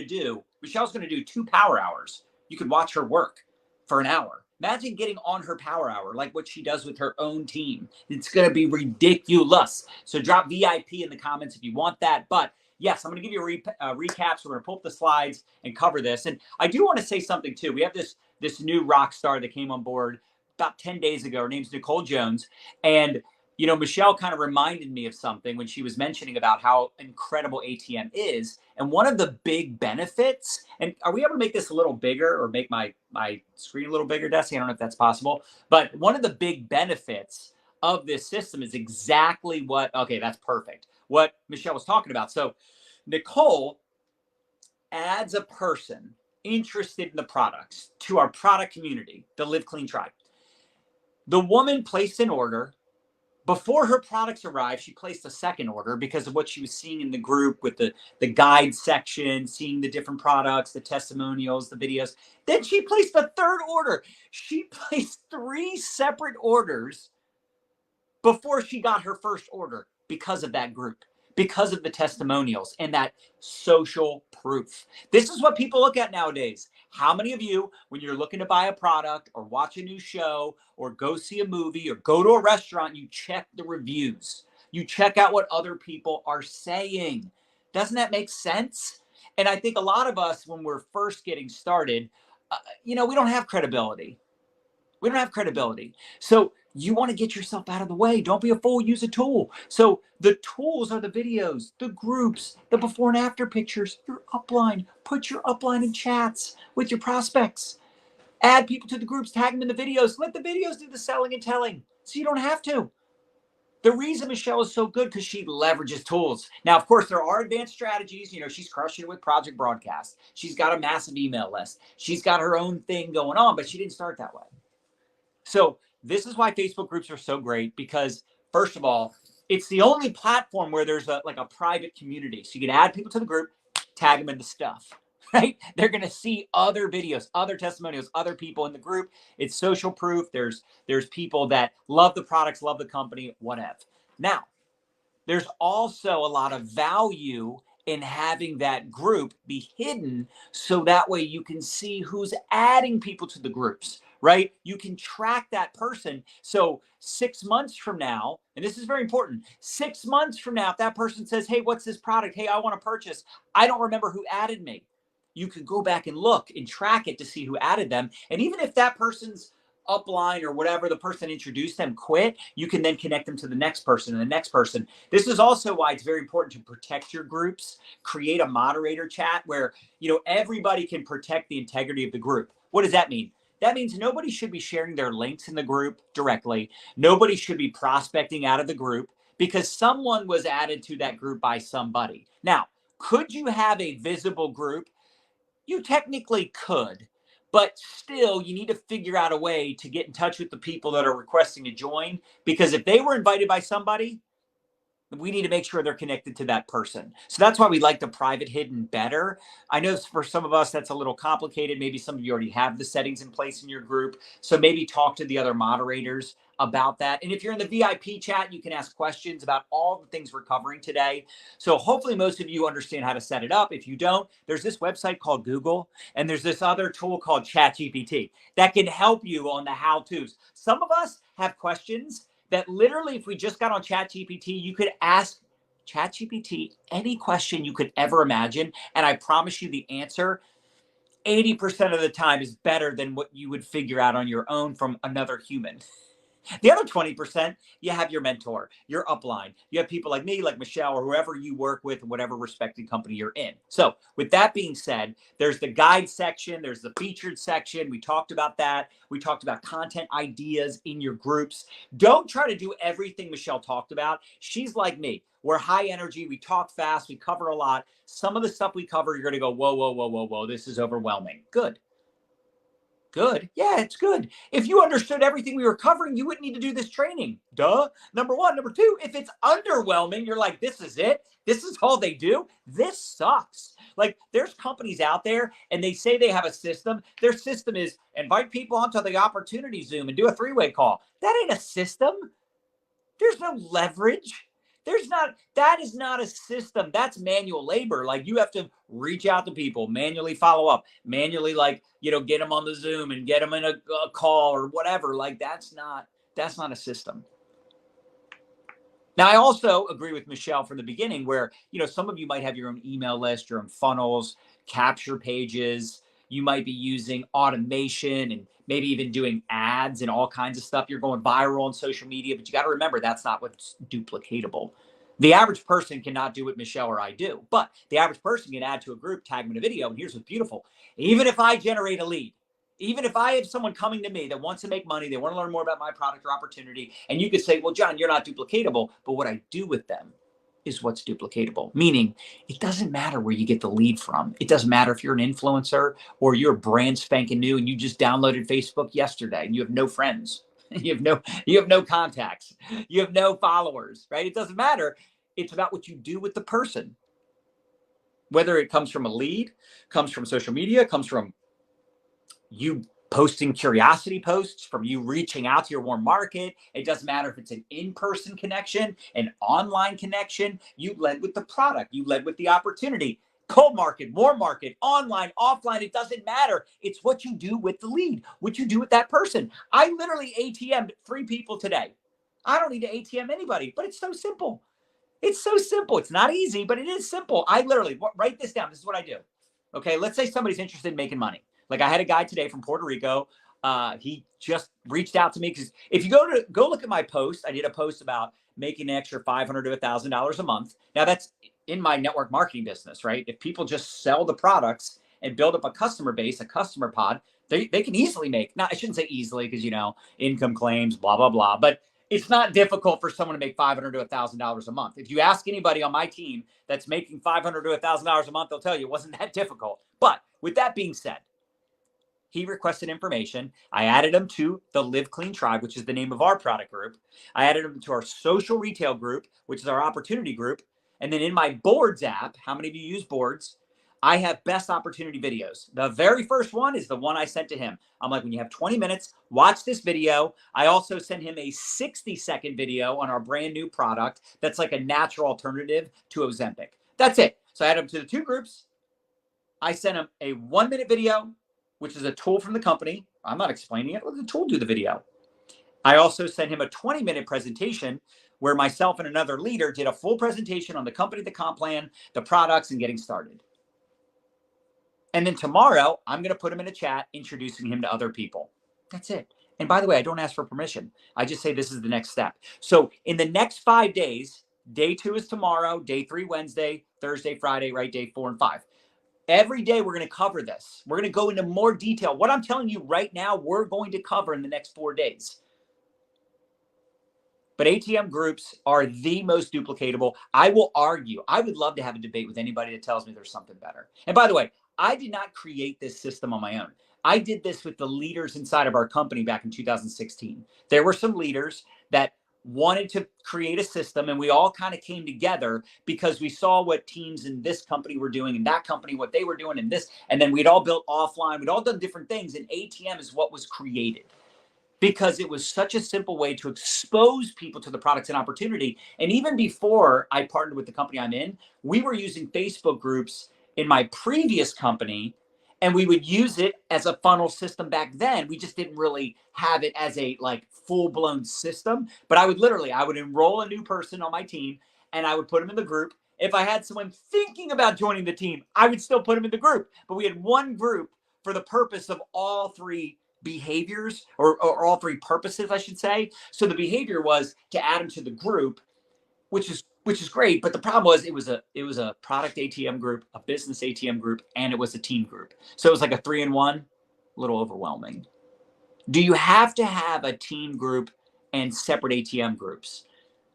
A: to do 2 power hours. You could watch her work for an hour. Imagine getting on her power hour, like what she does with her own team. It's going to be ridiculous. So drop VIP in the comments if you want that. But yes, I'm going to give you a recap. So we're going to pull up the slides and cover this. And I do want to say something too. We have this new rock star that came on board about 10 days ago. Her name's Nicole Jones. And you know, Michelle kind of reminded me of something when she was mentioning about how incredible ATM is. And one of the big benefits, and are we able to make this a little bigger or make my screen a little bigger, Desi? I don't know if that's possible. But one of the big benefits of this system is exactly okay, that's perfect, what Michelle was talking about. So Nicole adds a person interested in the products to our product community, the Live Clean Tribe. The woman placed an order. Before her products arrived, she placed a second order because of what she was seeing in the group with the guide section, seeing the different products, the testimonials, the videos. Then she placed a third order. She placed 3 separate orders before she got her first order because of that group, because of the testimonials and that social proof. This is what people look at nowadays. How many of you, when you're looking to buy a product or watch a new show or go see a movie or go to a restaurant, you check the reviews? You check out what other people are saying. Doesn't that make sense? And I think a lot of us, when we're first getting started, we don't have credibility. We don't have credibility. So you want to get yourself out of the way. Don't be a fool. Use a tool. So the tools are the videos, the groups, the before and after pictures, your upline. Put your upline in chats with your prospects. Add people to the groups, tag them in the videos. Let the videos do the selling and telling so you don't have to. The reason Michelle is so good because she leverages tools. Now, of course, there are advanced strategies. You know, she's crushing it with Project Broadcast. She's got a massive email list. She's got her own thing going on, but she didn't start that way. So this is why Facebook groups are so great because, first of all, it's the only platform where there's a private community. So you can add people to the group, tag them into stuff, right? They're going to see other videos, other testimonials, other people in the group. It's social proof. There's people that love the products, love the company, whatever. Now, there's also a lot of value in having that group be hidden so that way you can see who's adding people to the groups, right? You can track that person. So 6 months from now, and this is very important, 6 months from now, if that person says, hey, what's this product? Hey, I want to purchase. I don't remember who added me. You can go back and look and track it to see who added them. And even if that person's upline or whatever, the person introduced them quit, you can then connect them to the next person and the next person. This is also why it's very important to protect your groups. Create a moderator chat where, everybody can protect the integrity of the group. What does that mean? That means nobody should be sharing their links in the group directly. Nobody should be prospecting out of the group because someone was added to that group by somebody. Now, could you have a visible group? You technically could, but still you need to figure out a way to get in touch with the people that are requesting to join, because if they were invited by somebody, we need to make sure they're connected to that person. So that's why we like the private hidden better. I know for some of us, that's a little complicated. Maybe some of you already have the settings in place in your group. So maybe talk to the other moderators about that. And if you're in the VIP chat, you can ask questions about all the things we're covering today. So hopefully most of you understand how to set it up. If you don't, there's this website called Google, and there's this other tool called ChatGPT that can help you on the how-tos. Some of us have questions that literally, if we just got on ChatGPT, you could ask ChatGPT any question you could ever imagine. And I promise you the answer 80% of the time is better than what you would figure out on your own from another human. The other 20%, you have your mentor, your upline. You have people like me, like Michelle, or whoever you work with, whatever respected company you're in. So with that being said, there's the guide section, there's the featured section. We talked about that. We talked about content ideas in your groups. Don't try to do everything Michelle talked about. She's like me. We're high energy. We talk fast. We cover a lot. Some of the stuff we cover, you're going to go, whoa, whoa, whoa, whoa, whoa. This is overwhelming. Good. Good. Yeah, it's good. If you understood everything we were covering, you wouldn't need to do this training. Duh. Number one. Number two, if it's underwhelming, you're like, this is it. This is all they do. This sucks. Like there's companies out there and they say they have a system. Their system is invite people onto the opportunity Zoom and do a three-way call. That ain't a system. There's no leverage. That is not a system. That's manual labor. Like you have to reach out to people, manually follow up, manually get them on the Zoom and get them in a call or whatever. Like that's not a system. Now, I also agree with Michelle from the beginning where, some of you might have your own email list, your own funnels, capture pages. You might be using automation and maybe even doing ads and all kinds of stuff. You're going viral on social media, but you got to remember that's not what's duplicatable. The average person cannot do what Michelle or I do, but the average person can add to a group, tag them in a video. And here's what's beautiful. Even if I generate a lead, even if I have someone coming to me that wants to make money, they want to learn more about my product or opportunity, and you could say, well, John, you're not duplicatable, but what I do with them is what's duplicatable. Meaning it doesn't matter where you get the lead from. It doesn't matter if you're an influencer or you're brand spanking new and you just downloaded Facebook yesterday and you have no friends. You have no contacts. You have no followers, right? It doesn't matter. It's about what you do with the person. Whether it comes from a lead, comes from social media, comes from you posting curiosity posts, from you reaching out to your warm market. It doesn't matter if it's an in-person connection, an online connection. You led with the product. You led with the opportunity. Cold market, warm market, online, offline, it doesn't matter. It's what you do with the lead, what you do with that person. I literally ATM'd 3 people today. I don't need to ATM anybody, but it's so simple. It's so simple. It's not easy, but it is simple. I literally, write this down. This is what I do. Okay, let's say somebody's interested in making money. Like I had a guy today from Puerto Rico. He just reached out to me because if you go look at my post, I did a post about making an extra $500 to $1,000 a month. Now that's in my network marketing business, right? If people just sell the products and build up a customer base, a customer pod, they can easily make, not, I shouldn't say easily because, income claims, blah, blah, blah. But it's not difficult for someone to make $500 to $1,000 a month. If you ask anybody on my team that's making $500 to $1,000 a month, they'll tell you it wasn't that difficult. But with that being said, he requested information. I added him to the Live Clean Tribe, which is the name of our product group. I added him to our social retail group, which is our opportunity group. And then in my boards app, how many of you use boards? I have best opportunity videos. The very first one is the one I sent to him. I'm like, when you have 20 minutes, watch this video. I also sent him a 60-second video on our brand new product that's like a natural alternative to Ozempic. That's it. So I added him to the 2 groups. I sent him a 1-minute video, which is a tool from the company. I'm not explaining it. Let the tool do the video. I also sent him a 20-minute presentation where myself and another leader did a full presentation on the company, the comp plan, the products, and getting started. And then tomorrow, I'm going to put him in a chat, introducing him to other people. That's it. And by the way, I don't ask for permission. I just say this is the next step. So in the next 5 days, day 2 is tomorrow, day 3, Wednesday, Thursday, Friday, right? Day 4 and 5. Every day we're going to cover this. We're going to go into more detail. What I'm telling you right now, we're going to cover in the next 4 days. But ATM groups are the most duplicatable. I will argue. I would love to have a debate with anybody that tells me there's something better. And by the way, I did not create this system on my own. I did this with the leaders inside of our company back in 2016. There were some leaders that wanted to create a system, and we all kind of came together because we saw what teams in this company were doing and that company, what they were doing and this, and then we'd all built offline, we'd all done different things, and ATM is what was created because it was such a simple way to expose people to the products and opportunity. And even before I partnered with the company I'm in, we were using Facebook groups in my previous company, and we would use it as a funnel system back then. We just didn't really have it as a like full-blown system. But I would enroll a new person on my team and I would put them in the group. If I had someone thinking about joining the team, I would still put them in the group. But we had one group for the purpose of all three behaviors or all three purposes, I should say. So the behavior was to add them to the group, which is great. But the problem was it was a product ATM group, a business ATM group, and it was a team group. So it was like a 3-in-1, a little overwhelming. Do you have to have a team group and separate ATM groups?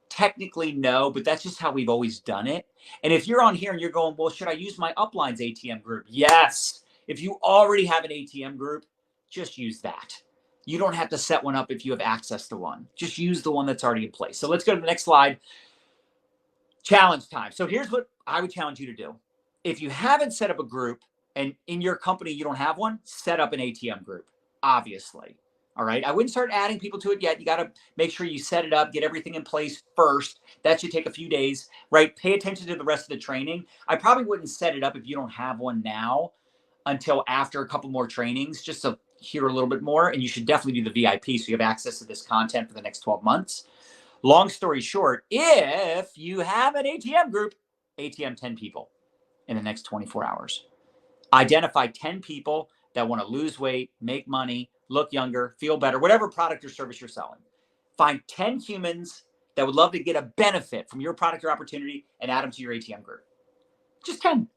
A: Technically, no, but that's just how we've always done it. And if you're on here and you're going, well, should I use my uplines ATM group? Yes. If you already have an ATM group, just use that. You don't have to set one up if you have access to one. Just use the one that's already in place. So let's go to the next slide. Challenge time. So here's what I would challenge you to do. If you haven't set up a group and in your company you don't have one, set up an ATM group, obviously. All right. I wouldn't start adding people to it yet. You got to make sure you set it up, get everything in place first. That should take a few days, right? Pay attention to the rest of the training. I probably wouldn't set it up if you don't have one now until after a couple more trainings, just to hear a little bit more. And you should definitely do the VIP so you have access to this content for the next 12 months. Long story short, if you have an ATM group, ATM 10 people in the next 24 hours. Identify 10 people that want to lose weight, make money, look younger, feel better, whatever product or service you're selling. Find 10 humans that would love to get a benefit from your product or opportunity and add them to your ATM group. Just 10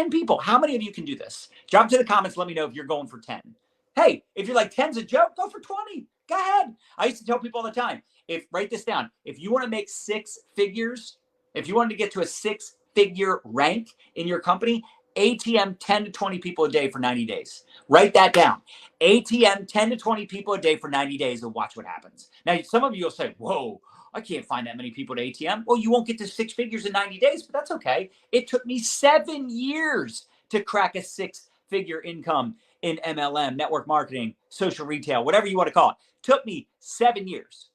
A: people. How many of you can do this? Drop to the comments. Let me know if you're going for 10. Hey, if you're like 10's a joke, go for 20. Go ahead. I used to tell people all the time, write this down. If you want to make 6 figures, if you wanted to get to a 6-figure rank in your company, ATM 10 to 20 people a day for 90 days. Write that down. ATM 10 to 20 people a day for 90 days and watch what happens. Now, some of you will say, whoa, I can't find that many people at ATM. Well, you won't get to 6 figures in 90 days, but that's okay. It took me 7 years to crack a 6-figure income in MLM, network marketing, social retail, whatever you want to call it. Took me 7 years.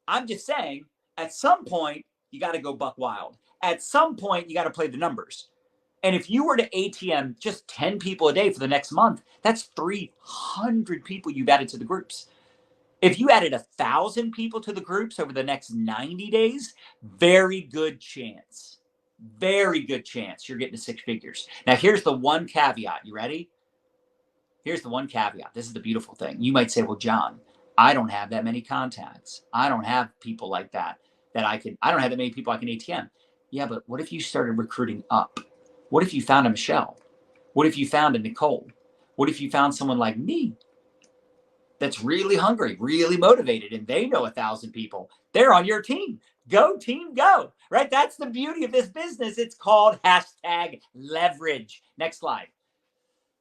A: I'm just saying, at some point, you got to go buck wild. At some point, you got to play the numbers. And if you were to ATM just 10 people a day for the next month, that's 300 people you've added to the groups. If you added 1,000 people to the groups over the next 90 days, very good chance you're getting to 6 figures. Now, here's the one caveat. You ready? Here's the one caveat. This is the beautiful thing. You might say, well, John, I don't have that many contacts. I don't have people like that I don't have that many people I can ATM. Yeah, but what if you started recruiting up? What if you found a Michelle? What if you found a Nicole? What if you found someone like me that's really hungry, really motivated, and they know 1,000 people? They're on your team. Go team, go, right? That's the beauty of this business. It's called #leverage. Next slide.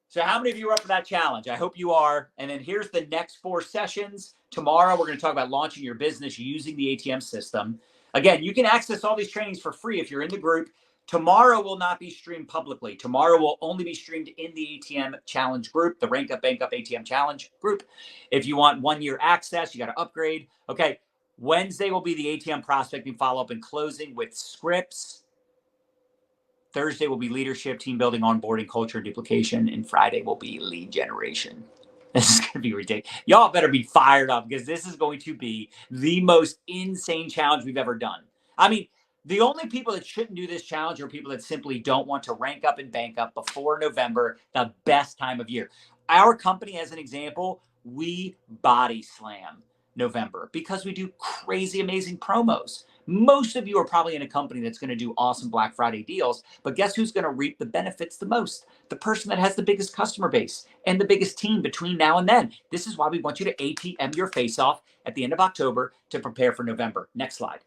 A: So how many of you are up for that challenge? I hope you are. And then here's the next 4 sessions. Tomorrow, we're going to talk about launching your business using the ATM system. Again, you can access all these trainings for free if you're in the group. Tomorrow will not be streamed publicly. Tomorrow will only be streamed in the ATM challenge group, the Rank Up Bank Up ATM challenge group. If you want 1-year access, you got to upgrade. Okay. Wednesday will be the ATM prospecting follow-up and closing with scripts. Thursday will be leadership, team building, onboarding, culture, duplication. And Friday will be lead generation. This is going to be ridiculous. Y'all better be fired up because this is going to be the most insane challenge we've ever done. I mean, the only people that shouldn't do this challenge are people that simply don't want to rank up and bank up before November, the best time of year. Our company, as an example, we body slam November because we do crazy, amazing promos. Most of you are probably in a company that's going to do awesome Black Friday deals, but guess who's going to reap the benefits the most? The person that has the biggest customer base and the biggest team between now and then. This is why we want you to ATM your face off at the end of October to prepare for November. Next slide.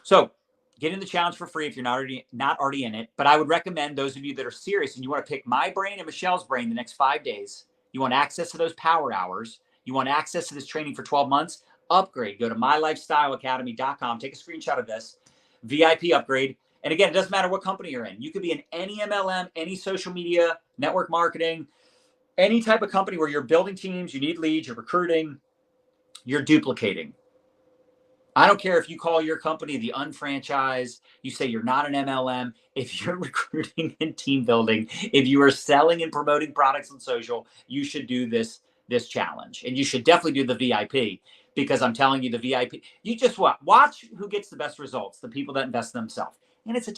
A: So get in the challenge for free if you're not already in it. But I would recommend those of you that are serious and you want to pick my brain and Michelle's brain the next 5 days. You want access to those power hours. You want access to this training for 12 months. upgrade. Go to mylifestyleacademy.com. Take a screenshot of this VIP upgrade. And again, it doesn't matter what company you're in. You could be in any MLM, any social media, network marketing, any type of company where you're building teams, you need leads, you're recruiting, you're duplicating. I don't care if you call your company the unfranchised, you say you're not an MLM. If you're recruiting and team building, if you are selling and promoting products on social, you should do this challenge. And you should definitely do the VIP, because I'm telling you, the VIP, you just watch who gets the best results, the people that invest in themselves. And it's a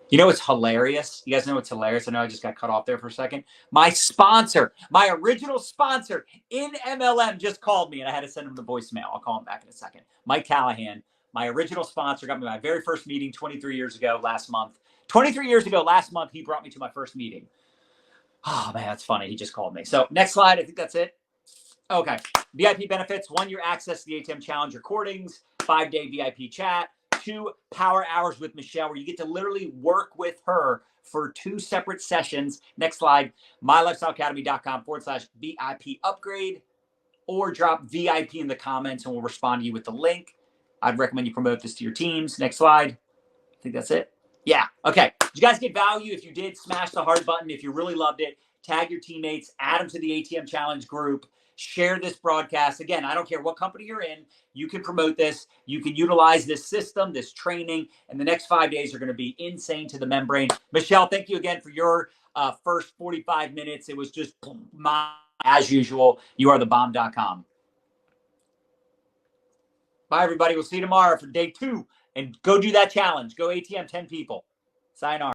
A: You know what's hilarious? You guys know what's hilarious? I know I just got cut off there for a second. My sponsor, my original sponsor in MLM just called me, and I had to send him the voicemail. I'll call him back in a second. Mike Callahan, my original sponsor, got me my very first meeting 23 years ago last month. 23 years ago last month, he brought me to my first meeting. Oh, man, that's funny. He just called me. So next slide. I think that's it. Okay. VIP benefits: 1 year access to the ATM Challenge recordings, 5-day VIP chat, 2 power hours with Michelle, where you get to literally work with her for 2 separate sessions. Next slide, mylifestyleacademy.com/VIP upgrade, or drop VIP in the comments and we'll respond to you with the link. I'd recommend you promote this to your teams. Next slide. I think that's it. Yeah. Okay. Did you guys get value? If you did, smash the heart button. If you really loved it, tag your teammates, add them to the ATM Challenge group, share this broadcast. Again, I don't care what company you're in. You can promote this. You can utilize this system, this training, and the next 5 days are going to be insane to the membrane. Michelle, thank you again for your first 45 minutes. It was just as usual. You are the bomb.com. Bye, everybody. We'll see you tomorrow for day 2. And go do that challenge. Go ATM 10 people. Sayonara.